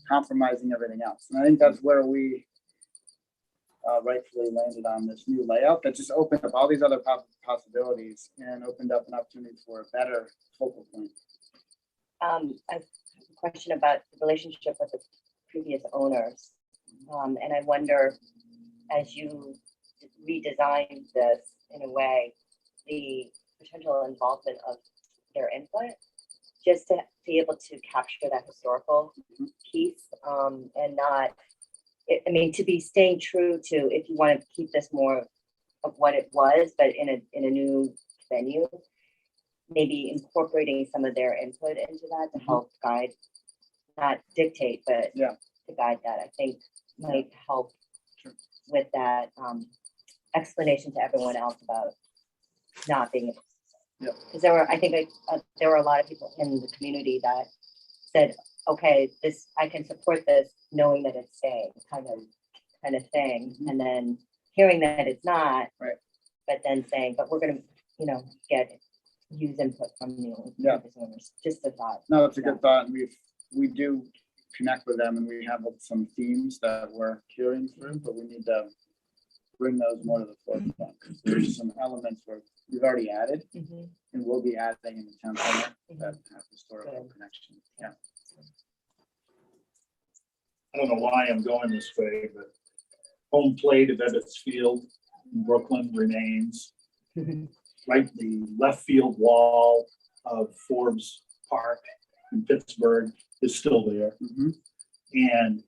compromising everything else. And I think that's where we rightfully landed on this new layout that just opened up all these other possibilities and opened up an opportunity for a better focal point. I have a question about the relationship with the previous owners. And I wonder, as you redesign this in a way, the potential involvement of their input, just to be able to capture that historical piece and not, I mean, to be staying true to, if you want to keep this more of what it was, but in a new venue, maybe incorporating some of their input into that to help guide, not dictate, but to guide that, I think might help with that explanation to everyone else about not being. Because there were, I think there were a lot of people in the community that said, okay, this, I can support this knowing that it's staying, kind of thing. And then hearing that it's not, but then saying, but we're going to, use input from the previous owners. Just a thought. No, it's a good thought. And we do connect with them, and we have some themes that we're carrying through, but we need to bring those more to the forefront, because there's some elements where we've already added Mhm. and we'll be adding in the town center that have historical connection. Yeah. I don't know why I'm going this way, but home plate of Ebbets Field in Brooklyn remains. Right, the left field wall of Forbes Park in Pittsburgh is still there. Mhm. And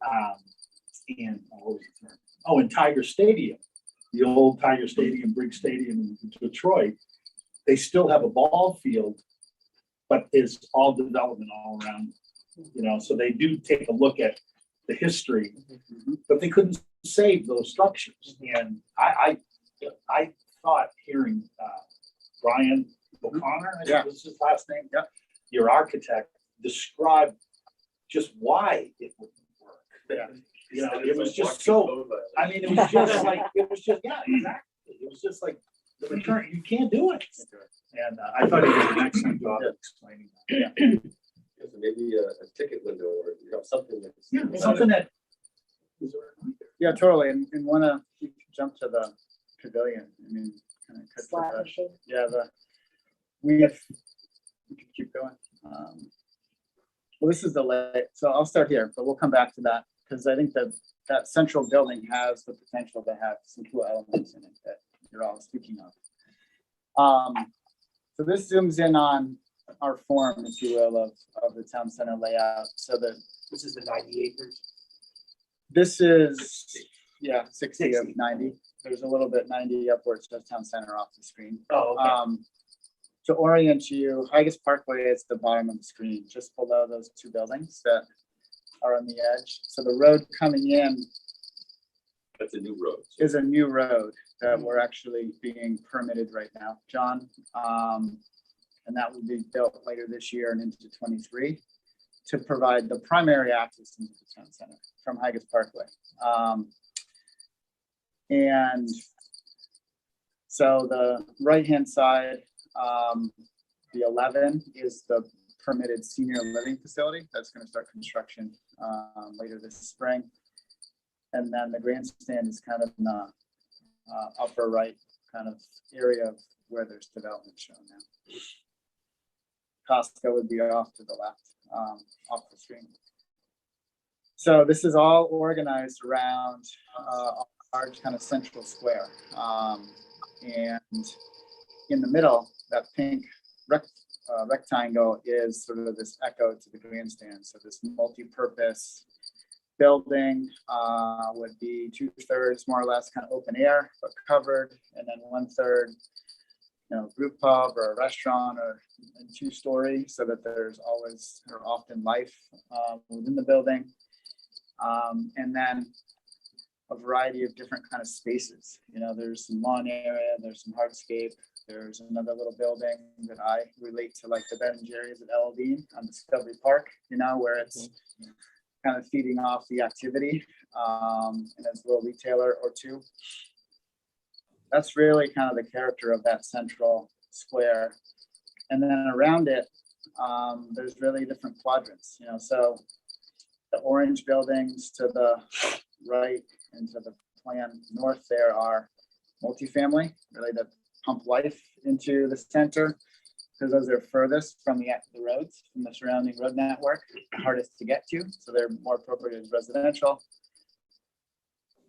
what was the term? Oh, and Tiger Stadium, the old Tiger Stadium, Briggs Stadium in Detroit, they still have a ball field, but there's all development all around. You know, so they do take a look at the history, but they couldn't save those structures. And I thought hearing Brian O'Connor, I Yeah. think was his last name. Yeah. Your architect described just why it wouldn't work. Yeah. You know, it was just so, I mean, it was just like, yeah, exactly. It was just like, the return, you can't do it. And I thought he did an excellent job of explaining that. Yeah, so maybe a ticket window or, you know, something that's. Yeah, something that. Yeah, totally. And wanna jump to the pavilion. I mean, kind of cut Slot to the, machine. yeah, we could keep going. Well, this is the late, so I'll start here, but we'll come back to that, because I think that central building has the potential to have some cool elements in it that you're all speaking of. So this zooms in on our form, if you will, of the town center layout. So that This is the 90 acres. this is, yeah, 60 of 90. There's a little bit 90 upwards to town center off the screen. Oh, okay. To orient you, Higas Parkway is the bottom of the screen, just below those two buildings that are on the edge. So the road coming in That's a new road. is a new road that we're actually being permitted right now, John. And that will be built later this year and into 23 to provide the primary access into the town center from Higas Parkway. And so the right-hand side, the 11 is the permitted senior living facility. That's going to start construction later this spring. And then the grandstand is kind of in the upper right kind of area of where there's development shown now. Costco would be off to the left, off the screen. So this is all organized around a large kind of central square. And in the middle, that pink rectangle is sort of this echo to the grandstand. So this multi-purpose building would be 2/3 more or less kind of open air, but covered, and then 1/3, you know, group pub or a restaurant or 2-story, so that there's always or often life within the building. And then a variety of different kind of spaces. You know, there's some lawn area, there's some hardscape. There's another little building that I relate to, like the Ben and Jerry's at Eldine on Discovery Park, you know, where it's kind of feeding off the activity, and there's a little retailer or two. That's really kind of the character of that central square. And then around it, there's really different quadrants, you know, so the orange buildings to the right and to the plan north there are multifamily, really that pump life into the center, because those are furthest from the roads, from the surrounding road network, hardest to get to, so they're more appropriate as residential.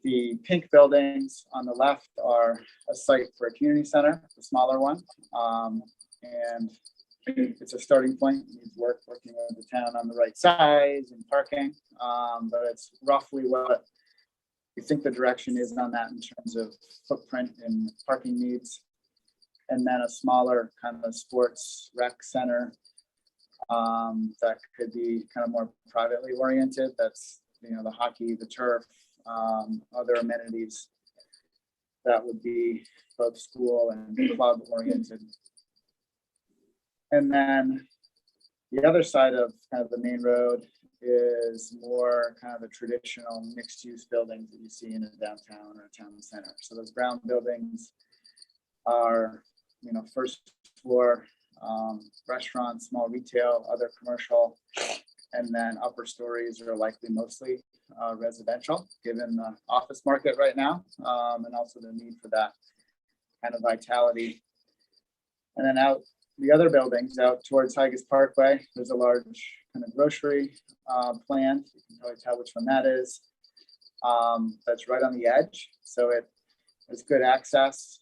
The pink buildings on the left are a site for a community center, a smaller one, and it's a starting point. It needs working with the town on the right size and parking, but it's roughly what we think the direction is on that in terms of footprint and parking needs. And then a smaller kind of sports rec center that could be kind of more privately oriented. That's, you know, the hockey, the turf, other amenities that would be both school and club oriented. And then the other side of kind of the main road is more kind of the traditional mixed use buildings that you see in a downtown or a town center. So those brown buildings are, you know, first floor restaurants, small retail, other commercial, And then upper stories are likely mostly residential, given the office market right now, and also the need for that kind of vitality. And then out the other buildings out towards Higas Parkway, there's a large kind of grocery plant. You can probably tell which one that is. That's right on the edge. So it has good access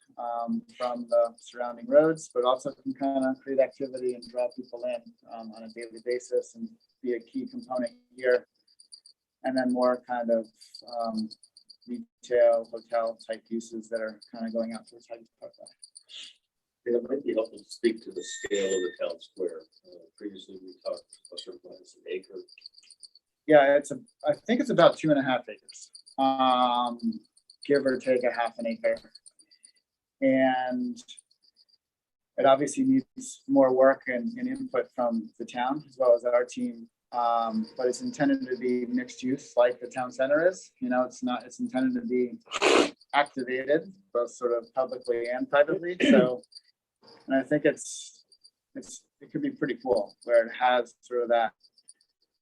from the surrounding roads, but also can kind of create activity and draw people in on a daily basis and be a key component here. And then more kind of retail, hotel type uses that are kind of going out towards Higas Parkway. It might be helpful to speak to the scale of the town square. Previously, we talked plus or minus an acre. Yeah, I think it's about 2.5 acres, give or take a half an acre. And it obviously needs more work and input from the town as well as our team. But it's intended to be mixed use like the town center is. You know, it's intended to be activated both sort of publicly and privately. So, and I think it could be pretty cool where it has sort of that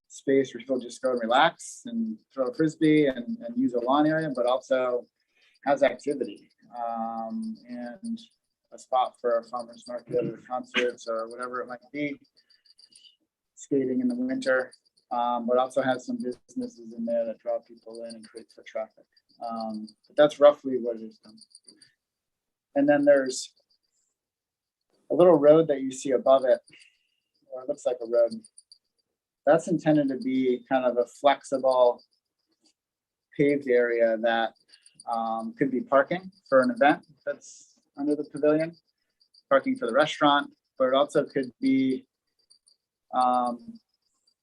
space where people just go and relax and throw a frisbee and use a lawn area, but also has activity and a spot for a farmer's market or concerts or whatever it might be, skating in the winter, but also has some businesses in there that draw people in and create foot traffic. But that's roughly what it is done. And then there's a little road that you see above it, or it looks like a road. That's intended to be kind of a flexible paved area that could be parking for an event that's under the pavilion, parking for the restaurant, but it also could be,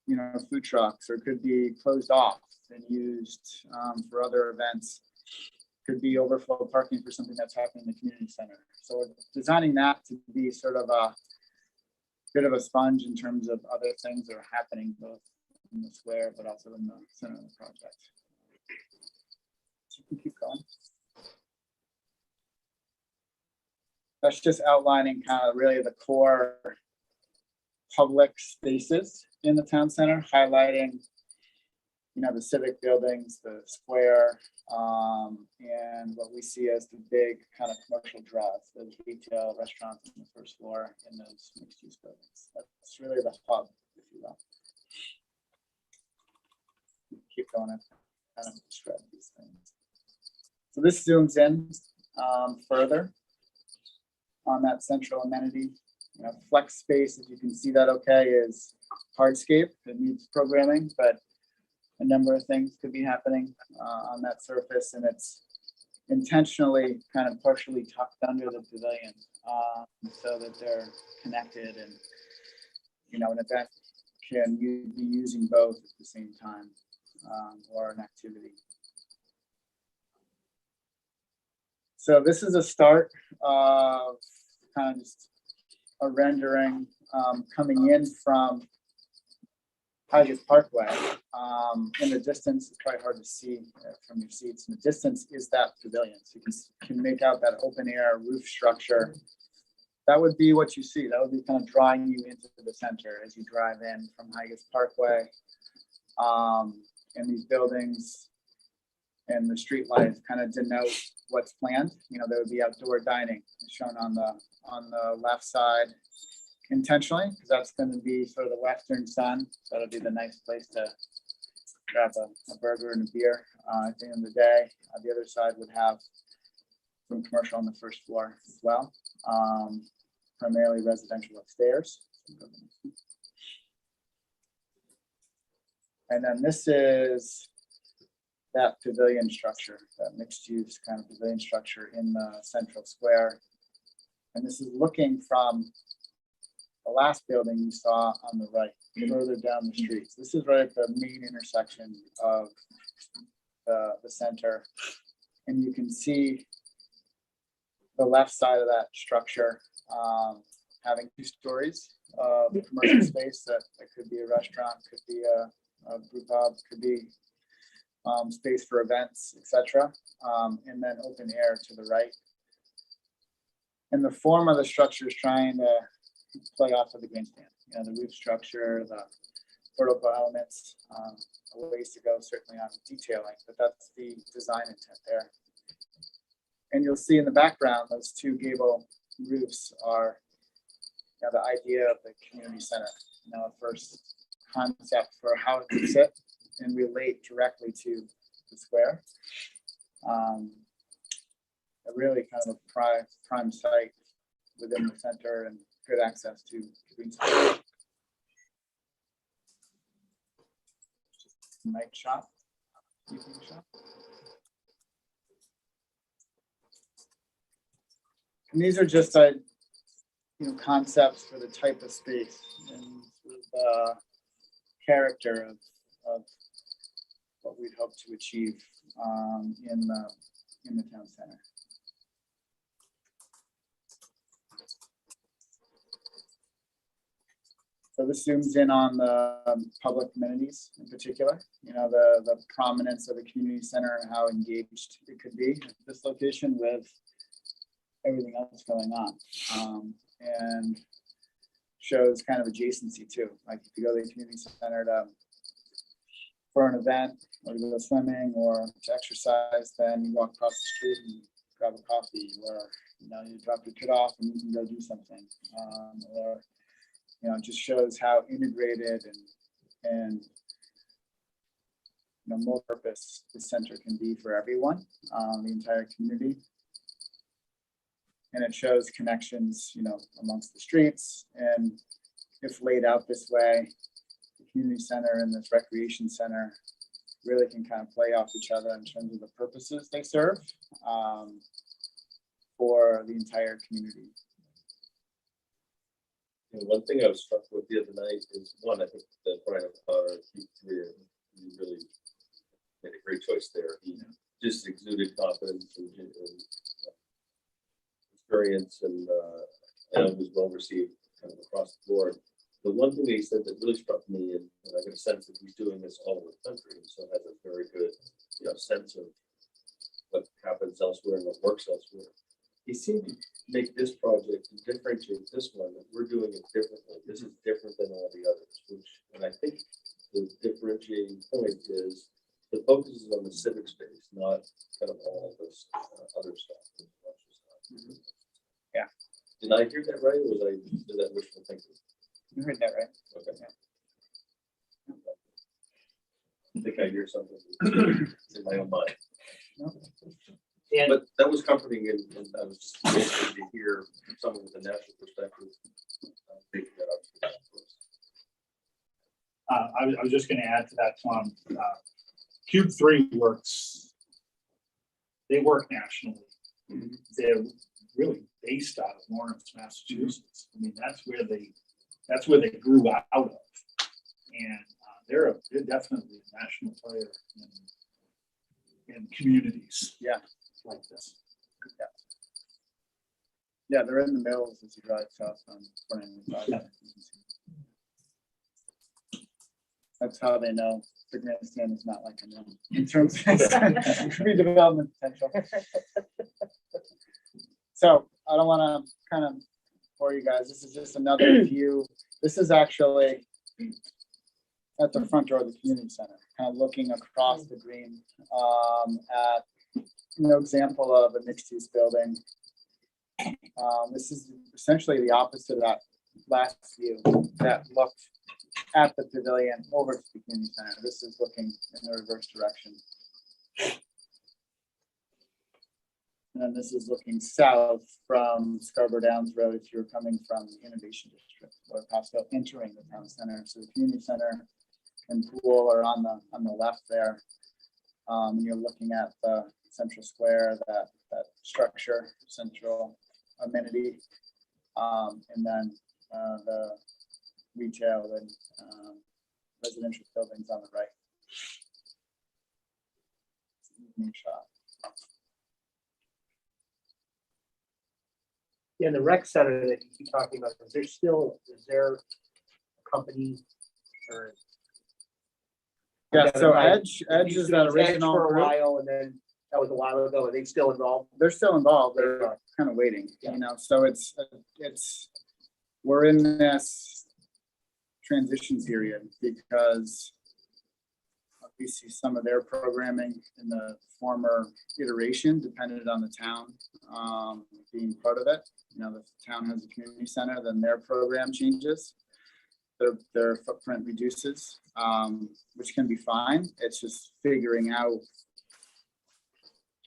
you know, food trucks, or could be closed off and used for other events. Could be overflow parking for something that's happening in the community center. So we're designing that to be sort of a bit of a sponge in terms of other things that are happening both in the square, but also in the center of the project. So you can keep going. That's just outlining kind of really the core public spaces in the town center, highlighting, you know, the civic buildings, the square, and what we see as the big kind of commercial draws, those retail restaurants on the first floor in those mixed use buildings. That's really the hub, if you will. Keep going and kind of describe these things. So this zooms in further on that central amenity. You know, flex space, as you can see that okay, is hardscape. It needs programming, but a number of things could be happening on that surface, and it's intentionally kind of partially tucked under the pavilion so that they're connected, and you know, an event can be using both at the same time or an activity. So this is a start of kind of just a rendering coming in from Higas Parkway. In the distance, it's probably hard to see from your seats. In the distance is that pavilion. So you can make out that open air roof structure. That would be what you see. That would be kind of drawing you into the center as you drive in from Higas Parkway. And these buildings and the street lights kind of denote what's planned. You know, there would be outdoor dining shown on the left side intentionally, because that's going to be sort of the western sun. So that'll be the nice place to grab a burger and a beer at the end of the day. The other side would have some commercial on the first floor as well, primarily residential upstairs. And then this is that pavilion structure, that mixed use kind of pavilion structure in the central square. And this is looking from the last building you saw on the right, further down the street. So this is right at the main intersection of the center. And you can see the left side of that structure having 2 stories of commercial space that could be a restaurant, could be a brew pub, could be space for events, etc. And then open air to the right. And the form of the structure is trying to play off of the grandstand. You know, the roof structure, the vertical elements, a ways to go certainly on detailing, but that's the design intent there. And you'll see in the background, those two gable roofs are, you know, the idea of the community center. You know, first concept for how it can sit and relate directly to the square. A really kind of a prime site within the center and good access to green space. Night shop. Evening shop. And these are just concepts for the type of space and the character of what we'd hope to achieve in the town center. So this zooms in on the public amenities in particular, you know, the prominence of the community center and how engaged it could be at this location with everything else going on. And shows kind of adjacency too. Like if you go to the community center for an event or to go swimming or to exercise, then you walk across the street and grab a coffee, or you know, you drop your kid off and you can go do something. Or you know, it just shows how integrated and you know, multi-purpose the center can be for everyone, the entire community. And it shows connections, you know, amongst the streets, and if laid out this way, the community center and this recreation center really can kind of play off each other in terms of the purposes they serve for the entire community. And one thing I was struck with the other night is one, I think that Brian O'Connor, you really made a great choice there. He just exuded confidence and experience, and it was well received kind of across the board. The one thing that he said that really struck me, and I get a sense that he's doing this all over the country, and so has a very good, you know, sense of what happens elsewhere and what works elsewhere. He seemed to make this project and differentiate this one, that we're doing it differently. This is different than all the others, and I think the differentiating point is the focus is on the civic space, not kind of all this other stuff. Yeah. Did I hear that right, or was that wishful thinking? You heard that right. Okay. I think I hear something in my own mind. No. But that was comforting, and I was just interested to hear someone with a national perspective. Taking that up. I was just gonna add to that, Tom. Cube 3 works, they work nationally. They're really based out of Lawrence, Massachusetts. I mean, that's where they grew out of. And they're definitely a national player in communities. Yeah. Like this. Yeah, they're in the mills as you drive south on 2025. Yeah. That's how they know the grandstand is not like a mill in terms of redevelopment potential. So I don't want to kind of bore you guys. This is just another view. This is actually at the front door of the community center, kind of looking across the green at example of a mixed-use building. This is essentially the opposite of that last view that looked at the pavilion over to the community center. This is looking in the reverse direction. And then this is looking south from Scarborough Downs Road if you're coming from the Innovation District or Pasco entering the town center. So the community center and pool are on the left there. And you're looking at the central square, that structure, central amenity, and then the retail and residential buildings on the right. Evening shop. Yeah, the rec center that you keep talking about, is there a company or? Yeah, so I- Edge is that Edge original for a group. while, and then that was a while ago. Are they still involved? They're still involved. They're kind of waiting, Yeah. So it's we're in this transition period because we see some of their programming in the former iteration depended on the town being part of it. You know, the town has a community center, then their program changes. Their footprint reduces, which can be fine. It's just figuring out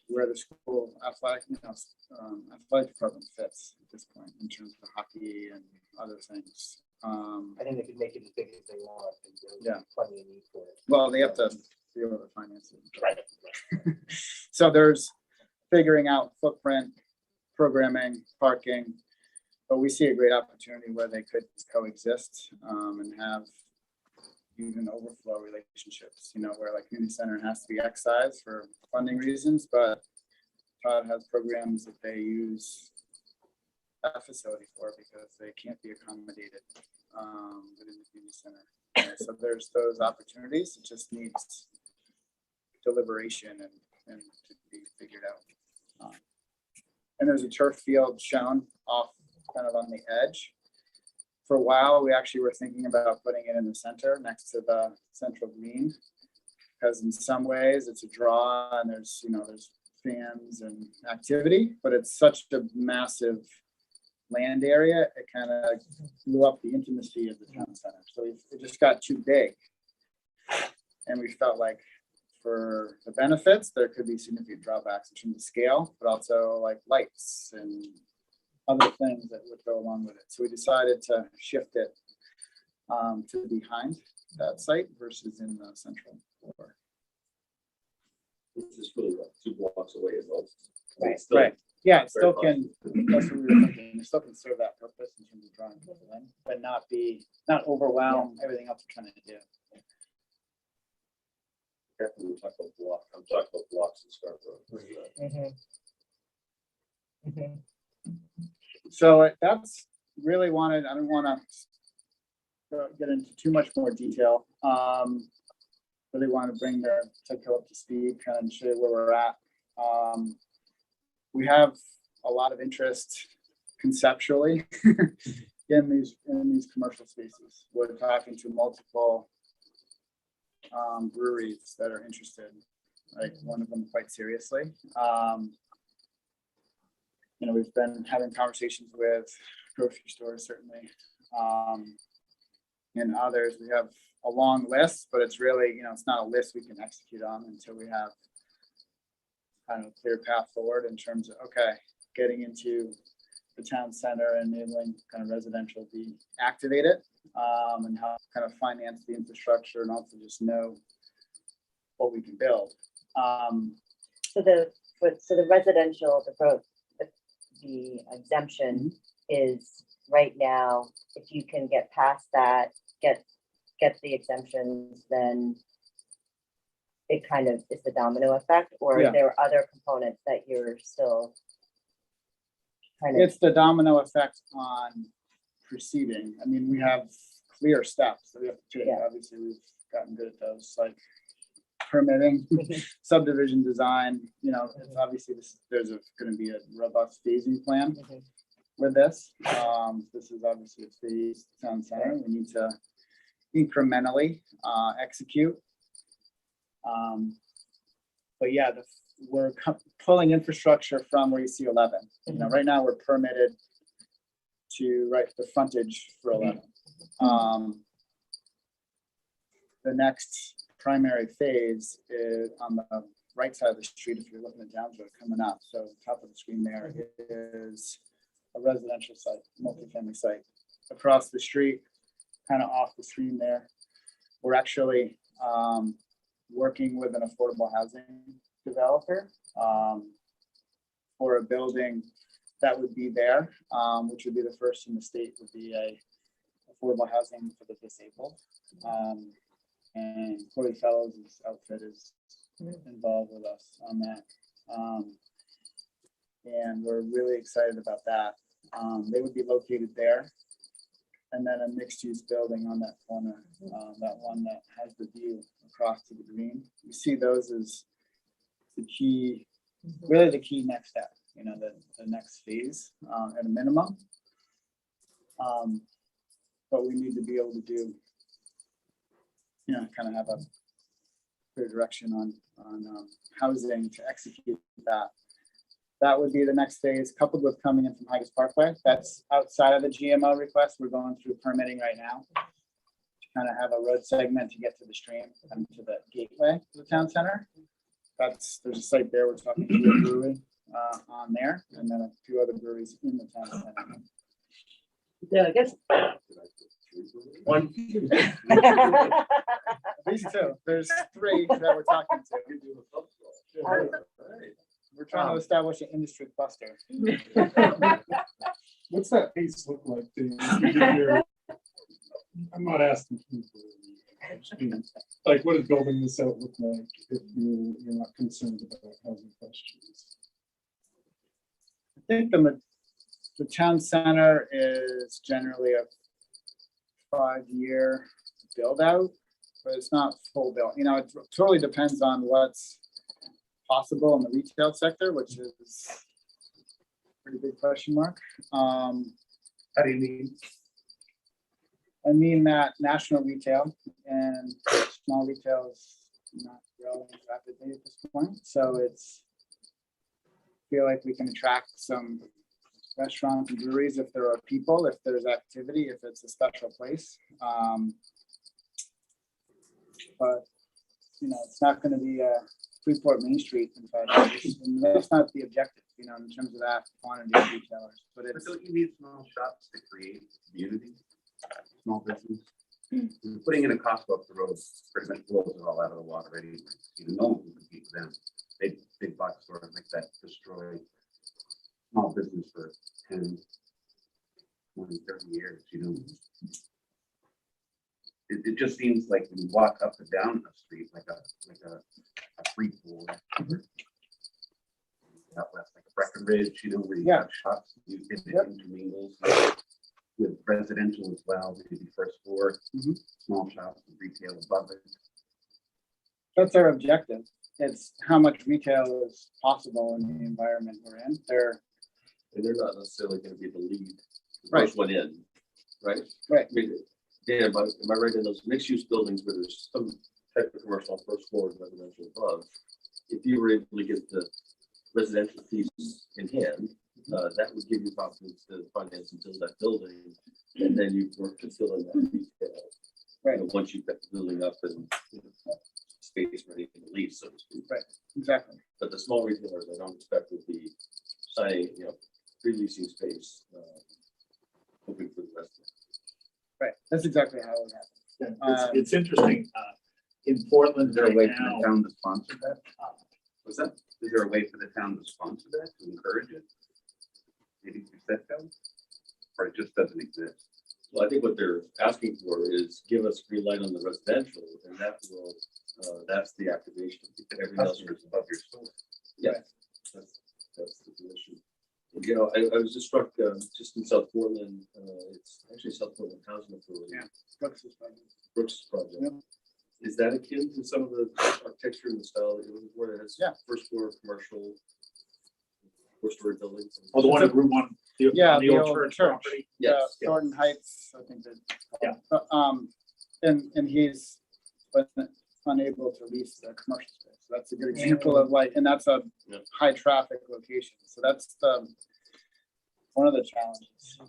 where the school athletic department fits at this point in terms of hockey and other things. I think they could make it as big as they want. And there's Yeah. Plenty of need for it. Well, they have to be able to finance it. Right. So there's figuring out footprint, programming, parking, but we see a great opportunity where they could coexist and have even overflow relationships, you know, where like community center has to be excised for funding reasons, but Todd has programs that they use that facility for because they can't be accommodated within the community center. So there's those opportunities. It just needs deliberation and to be figured out. And there's a turf field shown off kind of on the edge. For a while, we actually were thinking about putting it in the center next to the central green. Because in some ways it's a draw and there's, you know, there's fans and activity, but it's such a massive land area, it kind of blew up the intimacy of the town center. So it just got too big. And we felt like for the benefits, there could be significant drawbacks in terms of scale, but also like lights and other things that would go along with it. So we decided to shift it to behind that site versus in the central core. This is really like 2 blocks away as well. Right. Still Right. Yeah, it still very can, that's what we were thinking, it still can serve that purpose in terms of drawing people in, but not overwhelm everything else we're trying to do. careful when we talk about blocks. I'm talking about blocks and Scarborough. So that's really wanted, I don't want to get into too much more detail. Really want to bring the TEDCO up to speed, kind of show you where we're at. We have a lot of interest conceptually in these commercial spaces. We're talking to multiple breweries that are interested, like one of them quite seriously. You know, we've been having conversations with grocery stores, certainly, and others. We have a long list, but it's really, you know, it's not a list we can execute on until we have kind of a clear path forward in terms of, okay, getting into the town center and enabling kind of residential be activated, and how to kind of finance the infrastructure and also just know what we can build. So the residential, the growth, the exemption is right now, if you can get past that, get the exemptions, then it kind of is the domino effect, or Yeah. there are other components that you're still kind of. It's the domino effect on proceeding. I mean, we have clear steps that we have to take. Yeah. Obviously, we've gotten good at those, like permitting, subdivision design, you know, it's obviously there's going to be a robust phasing plan with this. This is obviously a phased town center. We need to incrementally execute. But yeah, we're pulling infrastructure from where you see 11. You know, right now we're permitted to the frontage for 11. The next primary phase is on the right side of the street. If you're looking at Downs Road coming up, so top of the screen there is a residential site, multifamily site. Across the street, kind of off the screen there, we're actually working with an affordable housing developer for a building that would be there, which would be the first in the state, would be a affordable housing for the disabled. And Corey Fellows' outfit is involved with us on that. And we're really excited about that. They would be located there. And then a mixed-use building on that corner, that one that has the view across to the green. You see those as the key, really the key next step, you know, the next phase at a minimum. But we need to be able to do you know, kind of have a clear direction on housing to execute that. That would be the next phase, coupled with coming in from Higas Parkway. That's outside of the GMO request. We're going through permitting right now. Kind of have a road segment to get to the stream and to the gateway of the town center. There's a site there. We're talking to a brewery on there, and then a few other breweries in the town center. Yeah, I guess. One. These two, there's 3 that we're talking to. We're trying to establish an industry cluster. What's that piece look like to you? I'm not asking. Like, what does building this out look like if you're not concerned about housing questions? I think the town center is generally a 5-year build out, but it's not full build. You know, it totally depends on what's possible in the retail sector, which is a pretty big question mark. How do you mean? I mean that national retail and small retail is not growing rapidly at this point. So feel like we can attract some restaurants and breweries if there are people, if there's activity, if it's a special place. But you know, it's not going to be a Freeport Main Street in 5 years. And that's not the objective, you know, in terms of that quantity of retailers. But But it's don't you need small shops to create community, small business? Putting in a Costco up the road pretty much blows it all out of the water anyway. You know, no one can compete with them. Big box stores like that destroy small business for 10, 20, 30 years, you know. It just seems like when you walk up and down the street like a free pool. Out west, like Breckenridge, you know, where you have shops, you get the intermingles with residential as well, maybe first floor, small shops and retail above it. That's our objective. It's how much retail is possible in the environment we're in. And they're not necessarily going to be the lead, the Right. first one in, right? Right. I mean, Dan, am I right in those mixed-use buildings where there's some type of commercial on first floor and residential above? If you were able to get the residential piece in hand, that would give you confidence to finance and build that building, and then you work to fill in that retail. Right. You know, once you've got the building up and space ready for the lease, so to speak. Right. Exactly. But the small retailers, I don't expect would be signing, you know, pre-leasing space, hoping for the rest of it. Right. That's exactly how it happens. It's interesting, in Portland Is there a way right for now, the town to sponsor that? What's that? Is there a way for the town to sponsor that, to encourage it? Maybe through SEDCO? Or it just doesn't exist? Well, I think what they're asking for is give us green light on the residential, and that will, that's the activation. Everything else Customers above your store. Yeah, that's the position. You know, I was just struck just in South Portland, it's actually South Portland Housing Authority. Yeah. Brooks project. Yeah. Is that akin to some of the architecture and the style that you're looking for? It has first floor commercial, four-story buildings. oh, the one at Route 1, Yeah, on the old church property. Yes. Thornton Heights, I think that. Yeah. And he's been unable to lease the commercial space. So that's a good example of like, and that's a high traffic location. So that's one of the challenges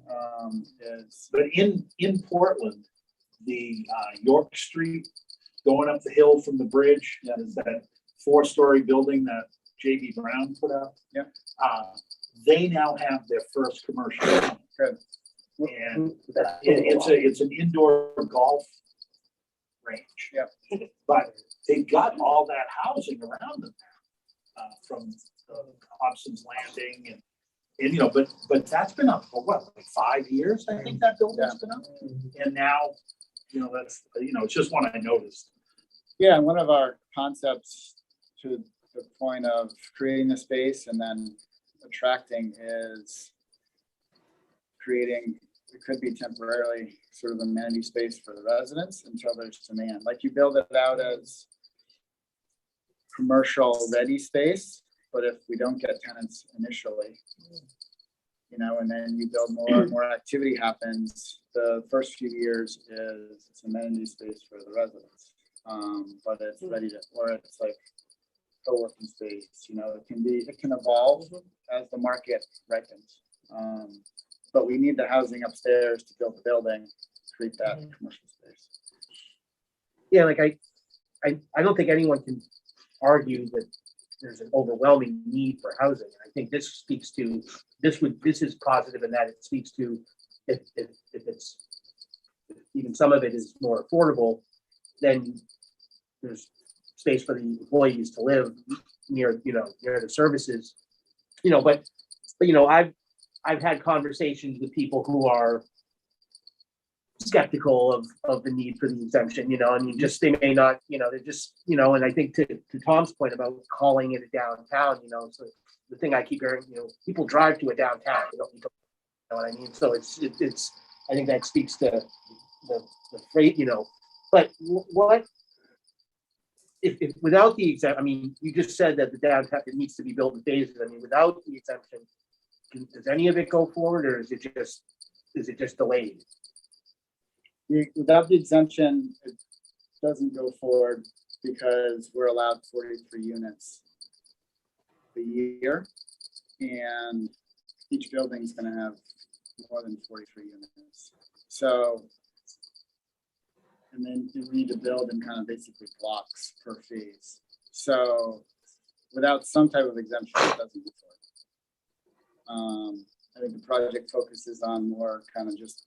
is. But in Portland, the York Street, going up the hill from the bridge, is that 4-story building that J.B. Brown put up. Yeah. They now have their first commercial. Good. And it's an indoor golf range. Yeah. But they've got all that housing around them now, from Hobson's Landing and you know, but that's been up for what, like 5 years? I think that building's been up. And now, you know, that's, you know, it's just one I noticed. Yeah, one of our concepts to the point of creating the space and then attracting is creating, it could be temporarily sort of amenity space for the residents until there's demand. Like you build it out as commercial ready space, but if we don't get tenants initially, you know, and then you build more activity happens, the first few years is it's amenity space for the residents. but it's ready to, or it's like co-working space, you know, it can evolve as the market ripens. But we need the housing upstairs to build the building, create that commercial space. Yeah, like I don't think anyone can argue that there's an overwhelming need for housing. I think this speaks to, this is positive in that it speaks to if it's, even some of it is more affordable, then there's space for the employees to live near, near the services, but I've had conversations with people who are skeptical of the need for the exemption, I mean, just, they may not, they're just, and I think to Tom's point about calling it a downtown, so the thing I keep hearing, people drive to a downtown, they don't need to, you know what I mean? So it's, I think that speaks to the freight, but what, if without the exemption, I mean, you just said that the downtown, it needs to be built in phases. I mean, without the exemption, does any of it go forward, or is it just delayed? Without the exemption, it doesn't go forward because we're allowed 43 units a year, and each building is going to have more than 43 units. So, and then you need to build in kind of basically blocks per phase. So, without some type of exemption, it doesn't go forward. I think the project focuses on more kind of just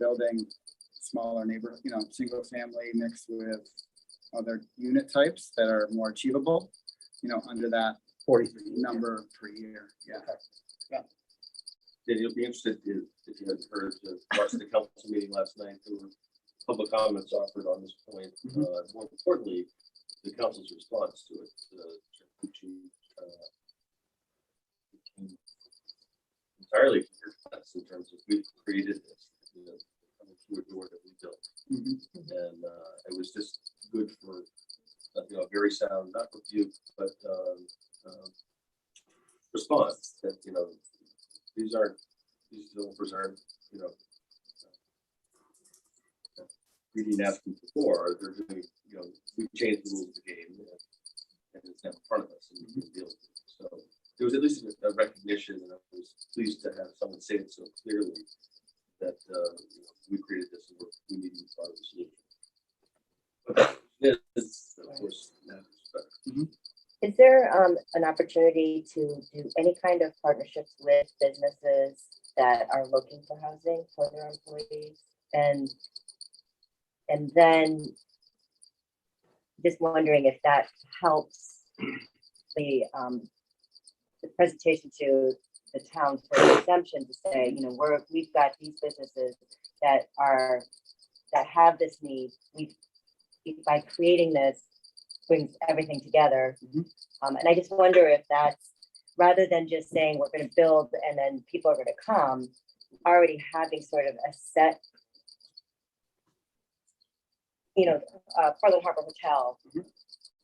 building smaller neighborhood, single family mixed with other unit types that are more achievable, under that 43 number per year. Yeah. Then you'll be interested if you had heard watch the council meeting last night. There were public comments offered on this point. More importantly, the council's response to it. Became entirely clear in terms of we've created this. Through a door that we built, and it was just good for a very sound, not rebuke, but response that these developers aren't reading asking before. They're doing we changed the rules of the game, and it's now in front of us, and we can deal with it. So there was at least a recognition, and I was pleased to have someone say it so clearly that we created this and we need to be part of the solution. But this, of course, Is there an opportunity to do any kind of partnerships with businesses that are looking for housing for their employees? And then just wondering if that helps the presentation to the town for the exemption to say, we've got these businesses that have this need. By creating this brings everything together. And I just wonder if that's, rather than just saying we're going to build and then people are going to come, already having sort of a set, Portland Harbor Hotel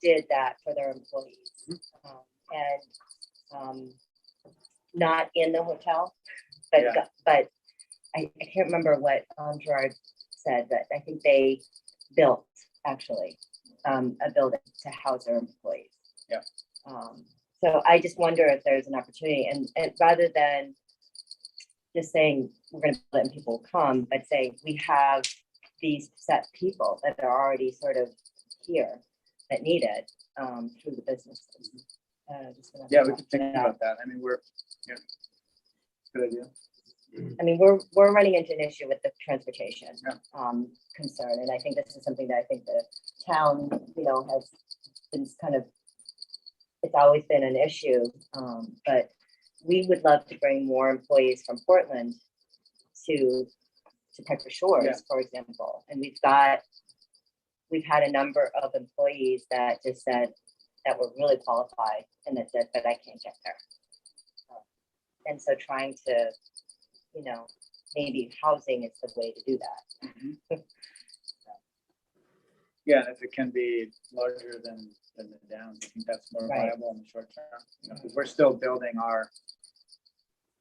did that for their employees. Not in the hotel, but I can't remember what Gerard said, but I think they built actually a building to house their employees. Yeah. So I just wonder if there's an opportunity, and rather than just saying we're going to build it and people will come, but say we have these set people that are already sort of here that need it through the businesses. Yeah, we could think about that. I mean, good idea. I mean, we're running into an issue with the transportation concern, and I think this is something that I think the town, has been kind of, it's always been an issue, but we would love to bring more employees from Portland to Pecker Shores, for example, and we've had a number of employees that just said that were really qualified and that said, but I can't get there. And so trying to, maybe housing is the way to do that. Yeah, if it can be larger than the downs, I think that's more viable in the short term. Because we're still building our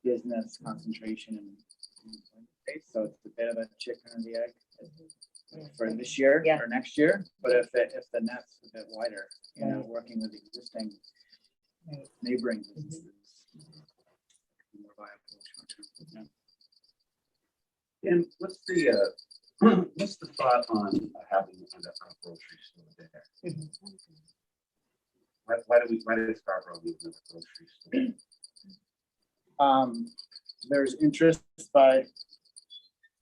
business concentration in place, so it's a bit of a chicken and the egg. for this year Yeah. or next year, but if the net's a bit wider, you know, working with existing Right. neighboring businesses. More viable short-term, yeah. And what's the what's the thought on having a grocery store there? Why did Scarborough need another grocery store? There's interest by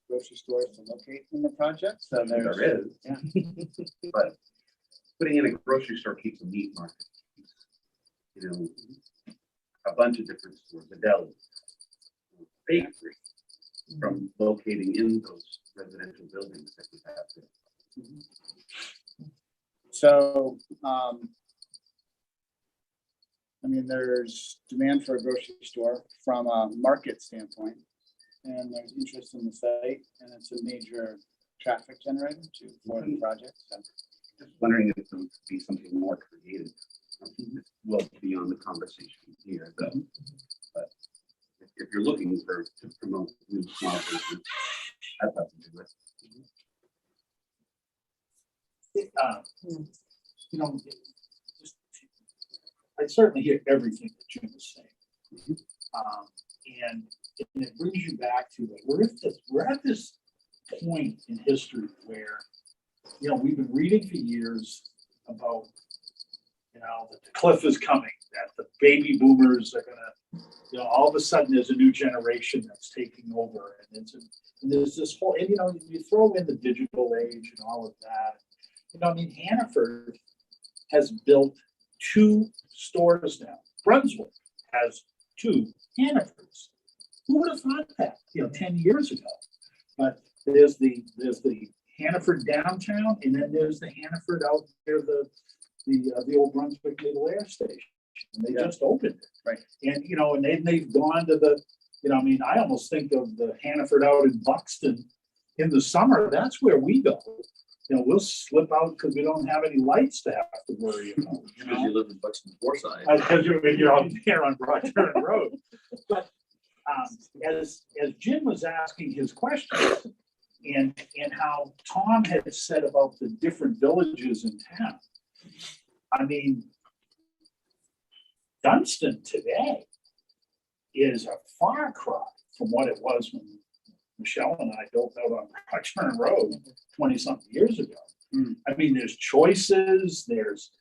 grocery stores to locate in the project, so there's. There is. Yeah. But putting in a grocery store keeps a meat market. You know, a bunch of different stores, a deli, bakery, from locating in those residential buildings that we have there. So, I mean, there's demand for a grocery store from a market standpoint, and there's interest in the site, and it's a major traffic generator for the project. So. Just wondering if there would be something more creative, something that will be on the conversation here, though. But if you're looking to promote new small business, I'd love to do it. You know, I certainly hear everything that Jim is saying. And it brings you back to it. We're at this point in history where, you know, we've been reading for years about, you know, that the cliff is coming, that the baby boomers are gonna, you know, all of a sudden there's a new generation that's taking over, and there's this whole, and you know, you throw in the digital age and all of that. You know, I mean, Hannaford has built 2 stores now. Brunswick has 2 Hannafords. Who would have thought that, you know, 10 years ago? But there's the Hannaford downtown, and then there's the Hannaford out there, the old Brunswick Naval Air Station. And they just opened it. Right. And, you know, and they've gone to the, you know, I mean, I almost think of the Hannaford out in Buxton in the summer. That's where we go. You know, we'll slip out because we don't have any lights to have to worry about. You Because know? you live in Buxton Forsyth. Because you're out there on Broadturn Road. But as Jim was asking his questions and how Tom had said about the different villages in town, I mean, Dunston today is a far cry from what it was when Michelle and I built out on Broadturn Road 20-something years ago. I mean, there's choices, there's,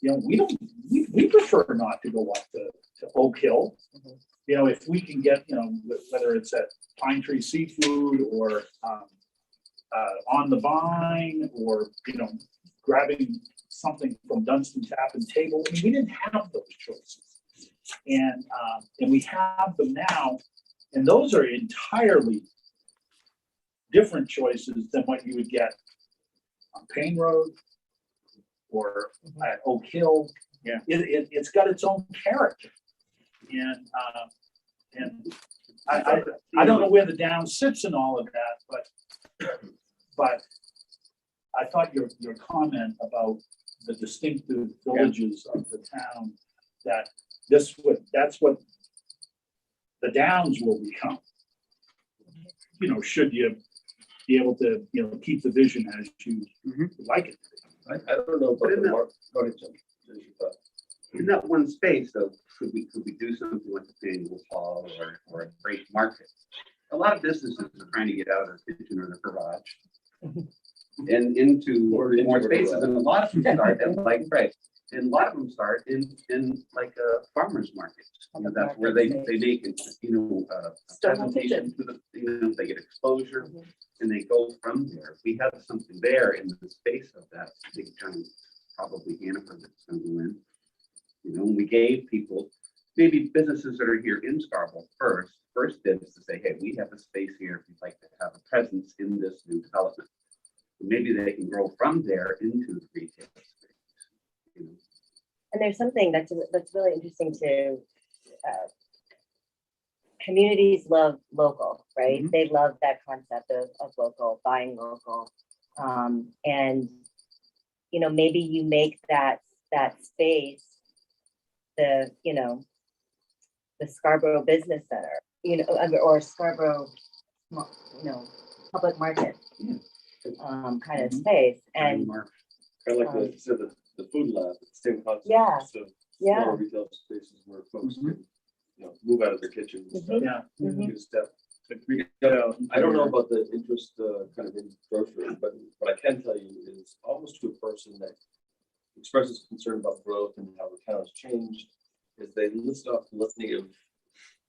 you know, we prefer not to go up to Oak Hill. You know, if we can get, you know, whether it's at Pine Tree Seafood or On the Vine, or, you know, grabbing something from Dunstan Tap and Table. I mean, we didn't have those choices. And we have them now, and those are entirely different choices than what you would get on Payne Road or at Oak Hill. Yeah. It's got its own character. And I don't know where the down sits in all of that, but I thought your comment about the distinctive villages of the town, that's what the Downs will become. You know, should you be able to, you know, keep the vision as you would like it to be. I don't know, but the mark, go ahead, Jim. Finish your thought. In that one space, though, could we do something like the Faneuil Hall or a great market? A lot of businesses are trying to get out of the kitchen or the garage and into more spaces, and a lot of them start at and a lot of them start in like a farmer's market. You know, that's where they make it, you know, a presentation to the, you know, they get exposure and they go from there. If we have something there in the space of that big giant, probably Hannaford that's going to go in. You know, we gave people, maybe businesses that are here in Scarborough first dibs to say, hey, we have a space here if you'd like to have a presence in this new development. Maybe they can grow from there into the retail space. You know? And there's something that's really interesting too. Communities love local, right? They love that concept of local, buying local. And, you know, maybe you make that space the, you know, the Scarborough Business Center, you know, or Scarborough, you know, public market. kind of space and, Mark. Kind of like the food lab, same concept. Yeah, So yeah. smaller retail spaces where folks can, move out of their kitchens. and stuff. Yeah. Mhm. Get a step. Yeah. I don't know about the interest kind of in grocery, but what I can tell you is almost to a person that expresses concern about growth and how the town has changed, is they list off a litany of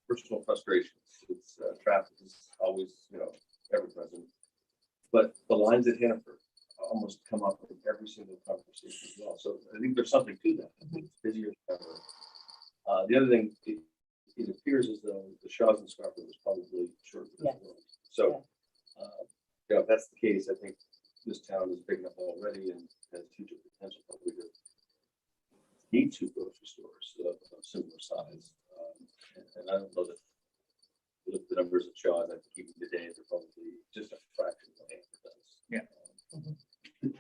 personal frustrations. It's traffic is always, ever present. But the lines at Hannaford almost come up in every single conversation as well. So I think there's something to that. It's busier than ever. The other thing, it appears as though the Shaws and Scarborough was probably short. Yeah. So, if that's the case, I think this town is big enough already and has future potential probably to need two grocery stores of similar size. And I don't know that look at the numbers of Shaws, I think even today, they're probably just a fraction of what Hannaford does. Yeah.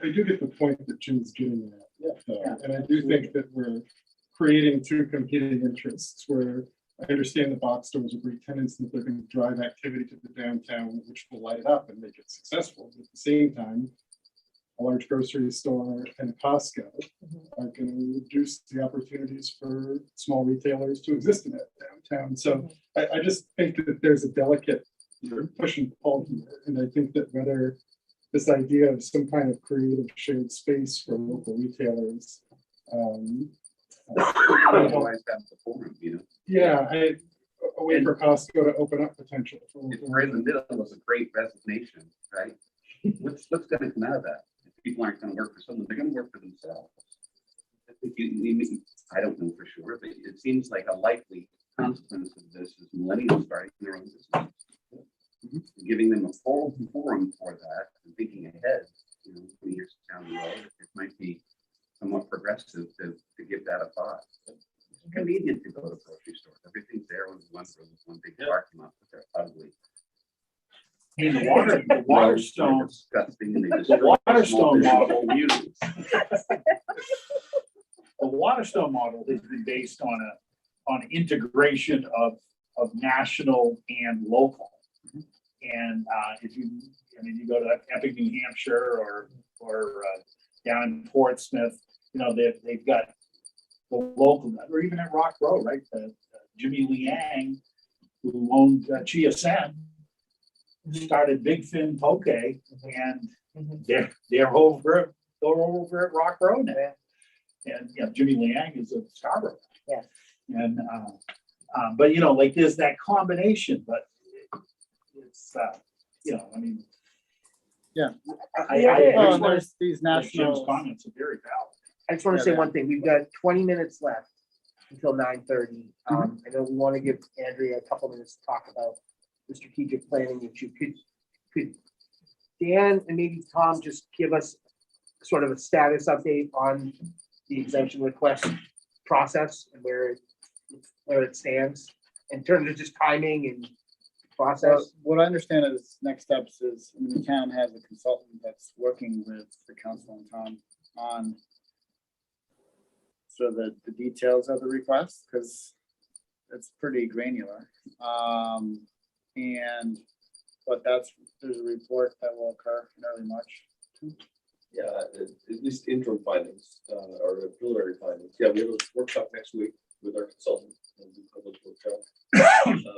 I do get the point that Jim's getting at. Yeah. And I do think that we're creating two competing interests where I understand the box stores are great tenants and that they're going to drive activity to the downtown, which will light it up and make it successful. But at the same time, a large grocery store and a Costco are going to reduce the opportunities for small retailers to exist in that downtown. So I just think that there's a delicate push and pull here. And I think that whether this idea of some kind of creative shared space for local retailers. Otherwise, that's the forum, Yeah, a way for Costco to open up potential. If we're in the middle of a great resignation, right? What's gonna come out of that? If people aren't gonna work for someone, they're gonna work for themselves. I think I don't know for sure, but it seems like a likely consequence of this is millennials starting their own business. Giving them a full forum for that and thinking ahead, 20 years down the road, it might be somewhat progressive to give that a thought. It's convenient to go to the grocery store. Everything's there with one big parking lot, but they're ugly. I mean, the Waterstone, Disgusting. And they the destroy small Waterstone business model, communities. the Waterstone model has been based on integration of national and local. And if you go to Epic, New Hampshire, or down in Portsmouth, they've got the local, or even at Rock Row, right? Jimmy Liang, who owned Chia Sen, started Big Fin Poke, and they're over at Rock Row now. And Jimmy Liang is a Scarborough. Yeah. And but like there's that combination, but it's Yeah. I Well, just there's these Jim's national. comments are very valid. I just want to Yeah, say they one thing. We've got 20 minutes left until 9:30. I know we want to give Andrea a couple minutes to talk about the strategic planning. If you could Dan and maybe Tom just give us sort of a status update on the exemption request process and where it stands in terms of just timing and process. So what I understand is next steps is, the town has a consultant that's working with the council and Tom on sort of the details of the request, because it's pretty granular. But there's a report that will occur in early March. Yeah, at least interim findings, or preliminary findings. Yeah, we have a workshop next week with our consultant. And do public workshop.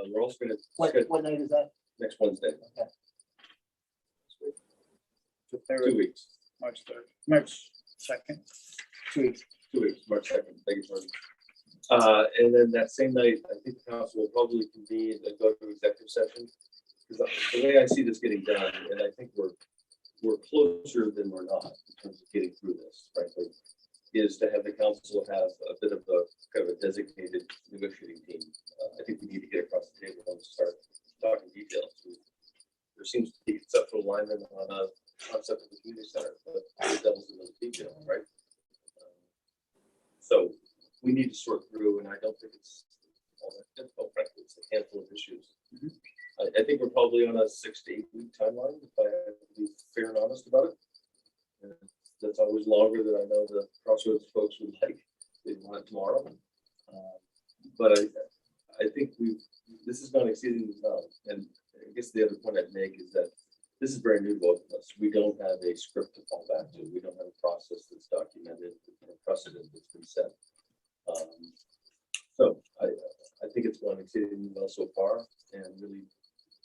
We're also gonna, What night is that? next Wednesday, So 2 weeks, March 3rd, March 2nd. 2 weeks. 2 weeks, March 2nd, beg your pardon. And then that same night, I think the council will probably convene and go to executive session. Because the way I see this getting done, and I think we're closer than we're not in terms of getting through this, frankly, is to have the council have a bit of a kind of a designated negotiating team. I think we need to get across the table and start talking details. There seems to be conceptual alignment on a concept of the community center, but the devil's in the detail, right? So we need to sort through, and I don't think it's all that difficult, frankly. It's a handful of issues. I think we're probably on a 6 to 8 week timeline, if I have to be fair and honest about it. And that's always longer than I know the Crossroads folks would like. They want it tomorrow. But I think this has gone exceedingly well. And I guess the other point I'd make is that this is very new to both of us. We don't have a script to fall back to. We don't have a process that's documented, a precedent that's been set. So I think it's going exceedingly well so far and really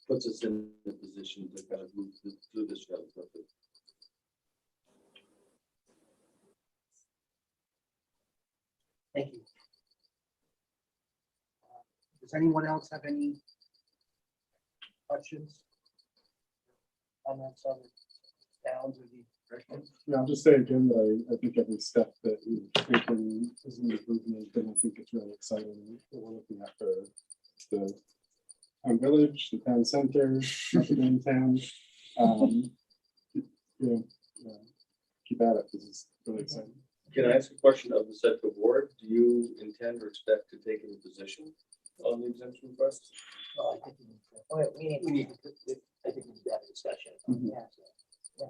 puts us in a position to kind of move through this fairly quickly. Thank you. Does anyone else have any questions? Comments on the downs or the corrections? Yeah, I'll just say again that I think every step that you've taken is an improvement, and I think it's really exciting that we're looking at the town village, the town center, nothing downtown. Keep at it, this is really exciting. Can I ask a question of the SEDCO board? Do you intend or expect to take any position on the exemption request? Well, I think we need to, I think we need to have a discussion. Mhm. Yeah.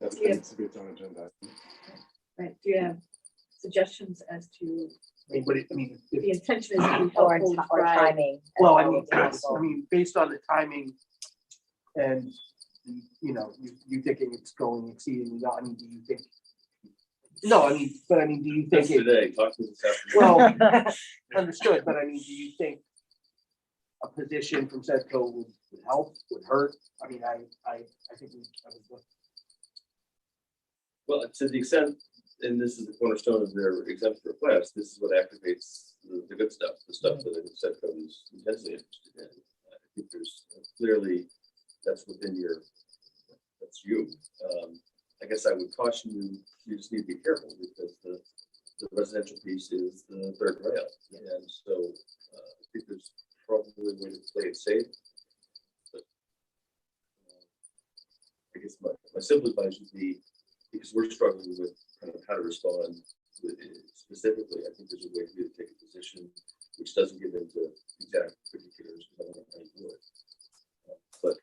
That's Yeah. needs to be its own agenda. Right, do you have suggestions as to, I mean, if the intention is to be Or, helpful or Friday? timing. as well, I well mean, as possible. based on the timing and, you thinking it's going exceedingly, well, I mean, do you think? No, do you That's think it, today, talk to this afternoon. well, understood, but I mean, do you think a position from SEDCO would help, would hurt? I mean, I think I would. Well, to the extent, and this is the cornerstone of their exemption request, this is what activates the good stuff, the stuff that the SEDCO is intensely interested in. I think there's clearly, that's within your, that's you. I guess I would caution you, you just need to be careful because the residential piece is the third rail. And so I think there's probably a way to play it safe. But I guess my simple advice would be, because we're struggling with kind of how to respond specifically, I think there's a way for you to take a position which doesn't get into exact particulars. I don't know how you do it. But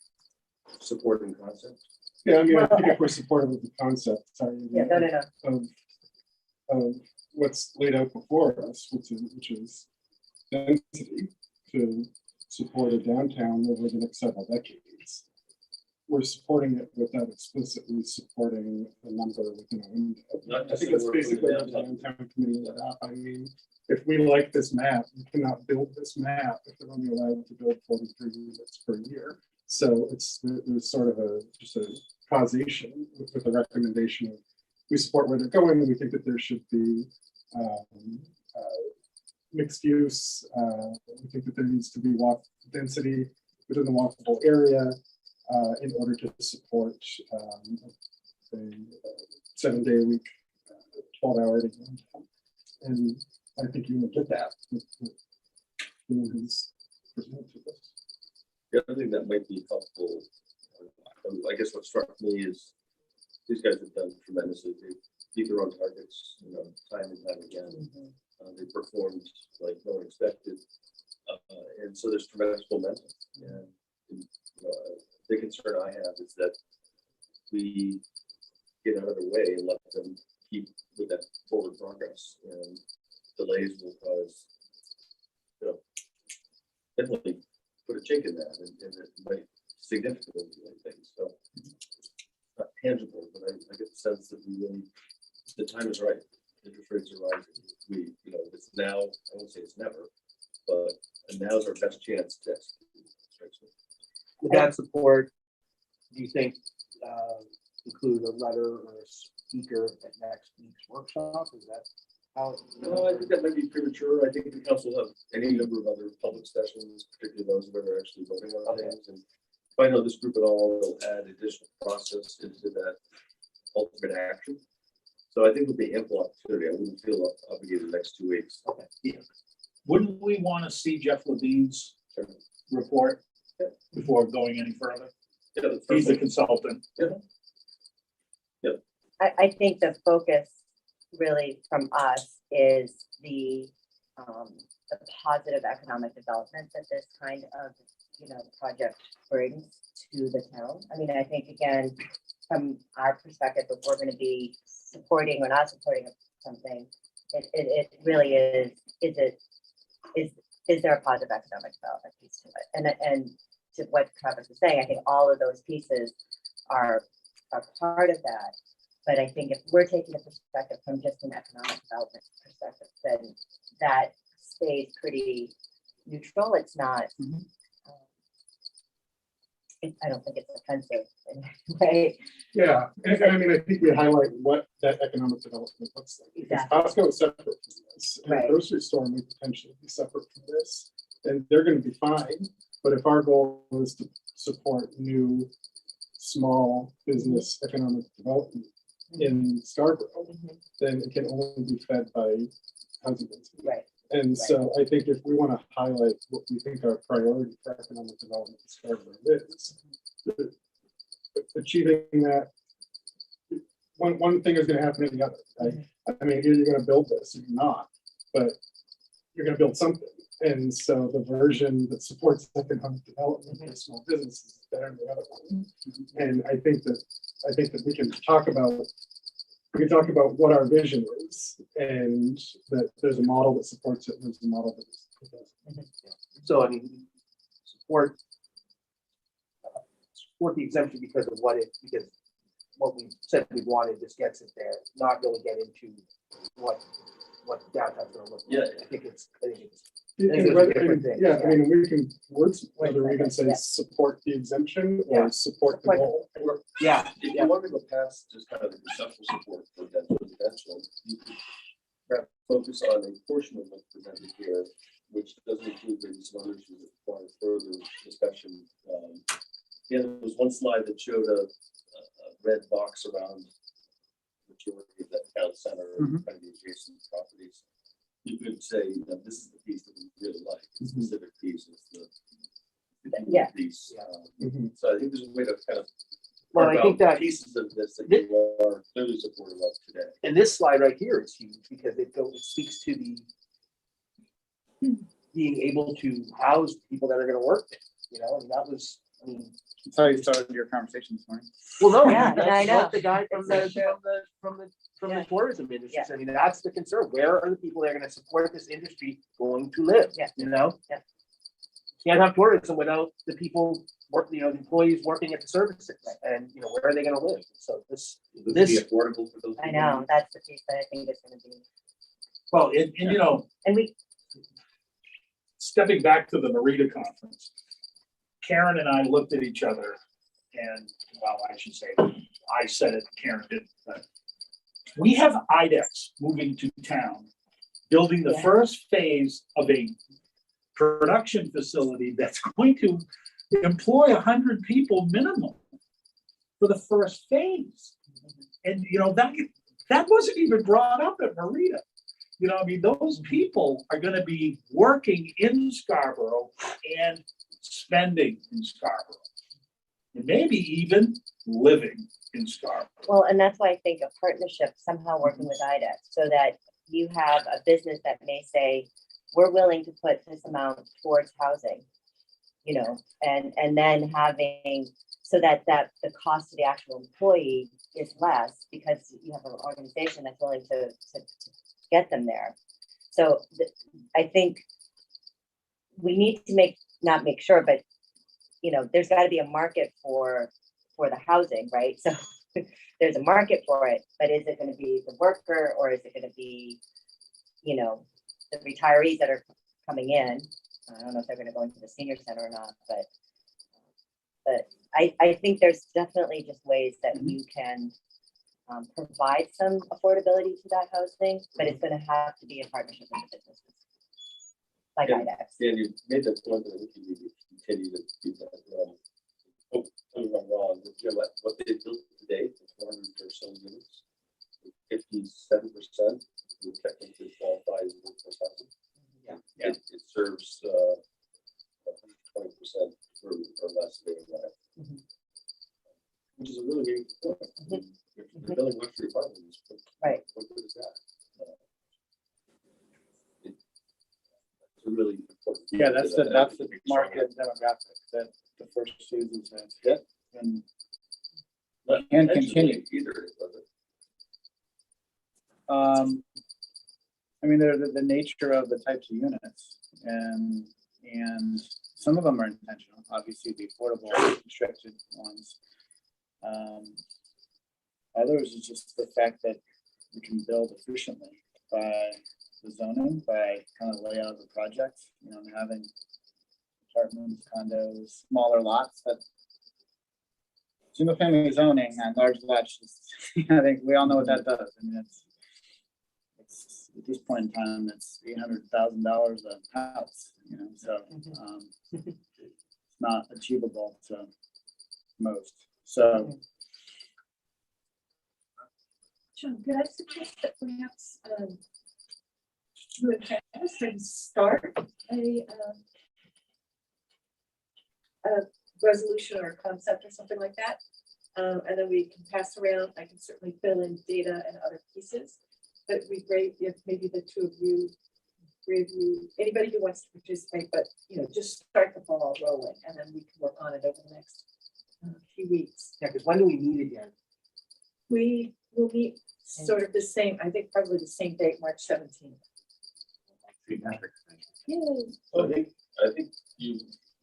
supporting concept. Yeah, I mean, I Well, think if we're supportive of the concept, Yeah, no. of what's laid out before us, which is density to support a downtown over the next several decades. We're supporting it without explicitly supporting a number within a window. Not I just think that's the word basically what the downtown. downtown committee laid out. I mean, if we like this map, you cannot build this map if they're only allowed to build 43 units per year. So there's sort of just a causation with the recommendation of we support where they're going. We think that there should be mixed use. We think that there needs to be walk density within the walkable area in order to support a 7-day-a-week, 12-hour. And I think you will get that with who's presented to us. The other thing that might be helpful, I guess what struck me is these guys have done tremendously. They beat their own targets, time and time again. They performed like no one expected. And so there's tremendous momentum. And the concern I have is that we get out of the way and let them keep with that forward progress. And delays will cause, definitely put a chink in that and it might significantly delay things. So not tangible, but I get the sense that we really, the time is right. Interest rates are rising. It's now, I won't say it's never, but now's our best chance to execute. Would that support, do you think, include a letter or a speaker at next week's workshop? Is that how? No, I think that might be premature. I think the council will have any number of other public sessions, particularly those where they're actually voting on things. And if I know this group at all, will add additional process into that ultimate action. So I think it'll be ample opportunity. I wouldn't feel obligated the next 2 weeks. Okay. Wouldn't we want to see Jeff Levine's report before going any further? Yeah, that's He's the perfect. consultant. I think the focus really from us is the positive economic development that this kind of, project brings to the town. I mean, I think again, from our perspective, if we're going to be supporting or not supporting something, it really is is there a positive economic development piece to it? And to what Travis was saying, I think all of those pieces are part of that. But I think if we're taking a perspective from just an economic development perspective, then that stays pretty neutral. It's not, I don't think it's offensive in any way. Yeah, and I mean, I think we highlight what that economic development looks like. Because Exactly. Costco is separate from this, and Right. a grocery store may potentially be separate from this, and they're gonna be fine. But if our goal is to support new, small business economic development in Scarborough, then it can only be fed by housing density. Right. And so I think if we want to highlight what we think our priority for economic development in Scarborough is, achieving that, one thing is going to happen to the other. Right? I mean, either you're going to build this or you're not, but you're going to build something. And so the version that supports economic development for small businesses is better than the other one. And I think that we can talk about what our vision is, and that there's a model that supports it, and there's a model that doesn't. So I mean, support the exemption because of what we said we wanted, just gets it there, not really get into what downtown's gonna look like. Yeah. I think it's Yeah, those are different things, I mean, we can words, whether we can say Yeah. support the exemption Yeah. or support the goal. Yeah, If you want to go past just kind of the conceptual support for dental residential, you could perhaps focus on a portion of what's presented here, which doesn't include maybe some other issues that require further discussion. Yeah, there was one slide that showed a red box around the majority of that town center and kind of the adjacent properties. You could say that this is the piece that we really like, the specific piece is the Yeah. piece. Mhm. So I think there's a way to kind of well, carve I think out that pieces of this that you are clearly supportive of today. and this slide right here is huge because it speaks to being able to house people that are gonna work there, you know, and that was, I mean, That's how you started your conversation this morning. well, no, Yeah, that's I know. what the guy from It's so the Yeah. tourism industry Yeah. said. I mean, that's the concern. Where are the people that are gonna support this industry going to live? Yeah. You know? Yeah. Can't have tourism without the people the employees working at the services, and, where are they gonna live? So This This- be affordable for those. I know, that's the piece that I think is gonna be, Well, and and we, stepping back to the Marita conference, Karen and I looked at each other and, well, I should say, I said it, Karen didn't, but we have IDEX moving to town, building the Yeah. first phase of a production facility that's going to employ 100 people minimum for the first phase. And, that wasn't even brought up at Marita. I mean, those people are gonna be working in Scarborough and spending in Scarborough. And maybe even living in Scarborough. well, and that's why I think a partnership somehow working with IDEX, so that you have a business that may say, we're willing to put this amount towards housing, and then having, so that the cost to the actual employee is less because you have an organization that's willing to get them there. So I think we need to not make sure, but there's got to be a market for the housing, right? So there's a market for it, but is it going to be the worker, or is it going to be, the retirees that are coming in? I don't know if they're going to go into the senior center or not, but I think there's definitely just ways that you can provide some affordability to that housing, but it's going to have to be a partnership with the businesses, like Yeah. IDEX. Dan, you made that point that I think you need to continue to do that. Oh, tell me if I'm wrong, but what they built today, the 400 or so units, 57% would technically qualify as workforce housing. Yeah. It serves 20% or less doing that. Which is a really meaningful point. If you're building luxury apartments, Right. what good is that? It's a really important. piece Yeah, of that's that. the market demographic that the first Susan said. Yeah. And Not And intentionally continue. Either, but Um, I mean, they're the nature of the types of units, and some of them are intentional, obviously the affordable restricted ones. Others is just the fact that we can build efficiently by the zoning, by kind of layout of the project, you know, and having apartments, condos, smaller lots, that single family zoning and large lots, just, I think we all know what that does. I mean, it's at this point in time, it's $800,000 a house, you know, so it's not achievable to most. So John, could I suggest that perhaps you and Travis can start a resolution or a concept or something like that? And then we can pass around. I can certainly fill in data and other pieces. But it'd be great if maybe the two of you, three of you, anybody who wants to participate, but you know, just start the ball rolling, and then we can work on it over the next few weeks. Yeah, because when do we meet again? We will meet sort of the same, I think probably the same date, March 17th. Yay. So I think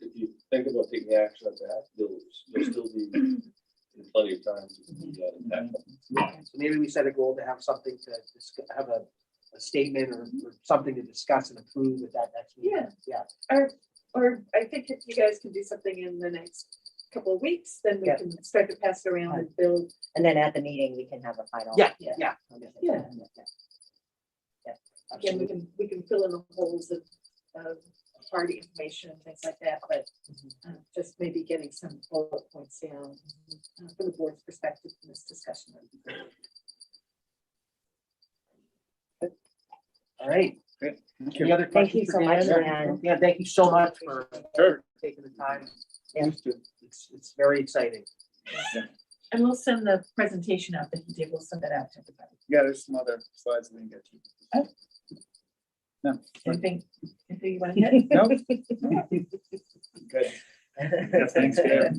if you think about taking action on that, you'll still be in plenty of time to do that in that. Yeah, so maybe we set a goal to have something to have a statement or something to discuss and approve at that next meeting. Yeah. Yeah. Or I think if you guys can do something in the next couple of weeks, then we Yeah. can start to pass it around and build. And then at the meeting, we can have a final. Yeah. Yeah. Again, we can fill in the holes of party information and things like that, but just maybe getting some bullet points down from the board's perspective in this discussion. would be great. All right. great. Any other Thank you questions? so for much, Dan? Dan. Yeah, thank you so much for taking the time. Yeah. It's very exciting. And we'll send the presentation out that he did. We'll send that out to everybody. Yeah, there's some other slides we can get to. No, Anything you want to hit? no. Good. Yeah, thanks, Dan.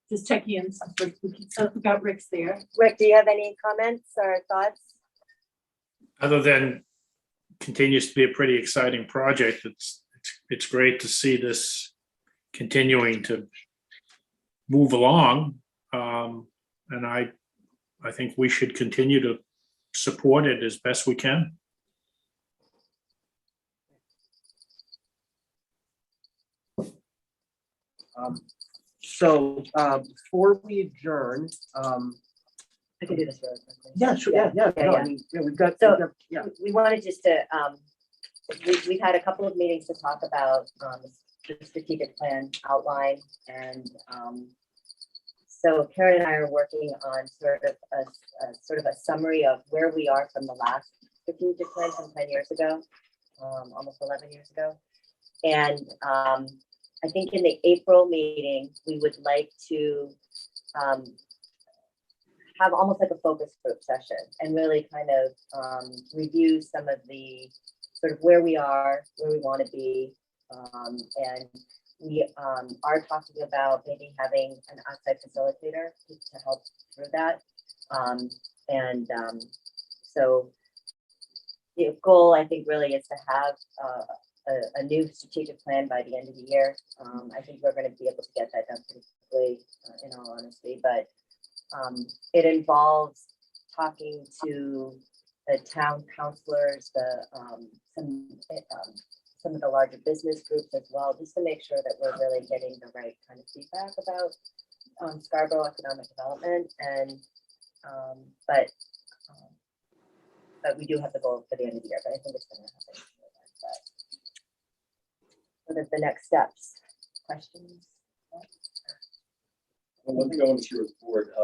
Just checking in, we got Rick's there. Rick, do you have any comments or thoughts? Other than continues to be a pretty exciting project, it's great to see this continuing to move along. And I think we should continue to support it as best we can. So before we adjourn, I can do this really quickly. yeah, sure, yeah. No, Yeah. I mean, yeah, we've got, yeah. We wanted just to, we've had a couple of meetings to talk about the strategic plan outline, and so Karen and I are working on sort of a summary of where we are from the last strategic plan from 10 years ago, almost 11 years ago. And I think in the April meeting, we would like to have almost like a focus group session and really kind of review some of the sort of where we are, where we want to be. And we are talking about maybe having an outside facilitator to help through that. So the goal, I think, really is to have a new strategic plan by the end of the year. I think we're going to be able to get that done pretty quickly, in all honesty, but it involves talking to the town councilors, some of the larger business groups as well, just to make sure that we're really getting the right kind of feedback about Scarborough economic development. And but we do have the goal for the end of the year, but I think it's going to happen. What are the next steps? Questions? Well, one thing I want to share with the board, I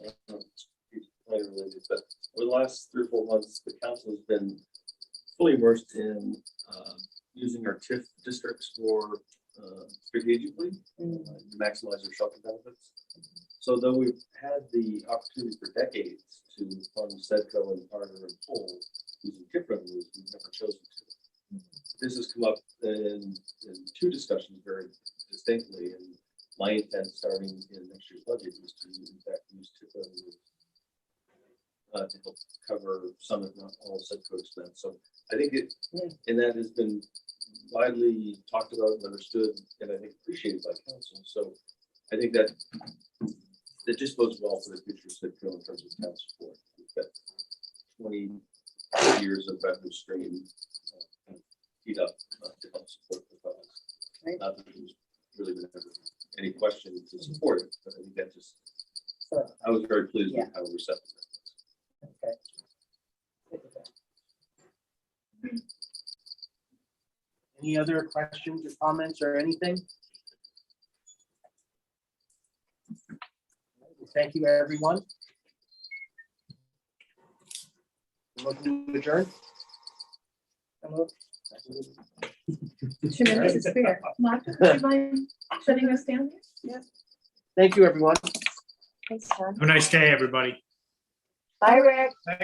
don't know if it's related, but over the last 3 or 4 months, the council has been fully immersed in using our TIF districts more strategically to maximize our shelter benefits. So though we've had the opportunity for decades to fund SEDCO and Partner and Full using TIF revenues, we've never chosen to. This has come up in 2 discussions very distinctly, and my intent starting in next year's budget is to in fact use TIF revenues to help cover some, if not all, SEDCO expense. So I think it, Yeah. and that has been widely talked about and understood, and I think appreciated by council. So I think that just bodes well for the future of SEDCO in terms of town support. We've got 20 years of revenue stream teed up to help support the cause. Right. Not that there's really been any question to support it, but I think that just, So, I was very pleased Yeah. with how receptive that was. okay. Good with that. Any other questions or comments or anything? Thank you, everyone. Looking to adjourn. 2 minutes is fair. Martha, would you mind shutting us down? Thank you, everyone. Thanks, Tom. Have a nice day, everybody. Bye, Rick.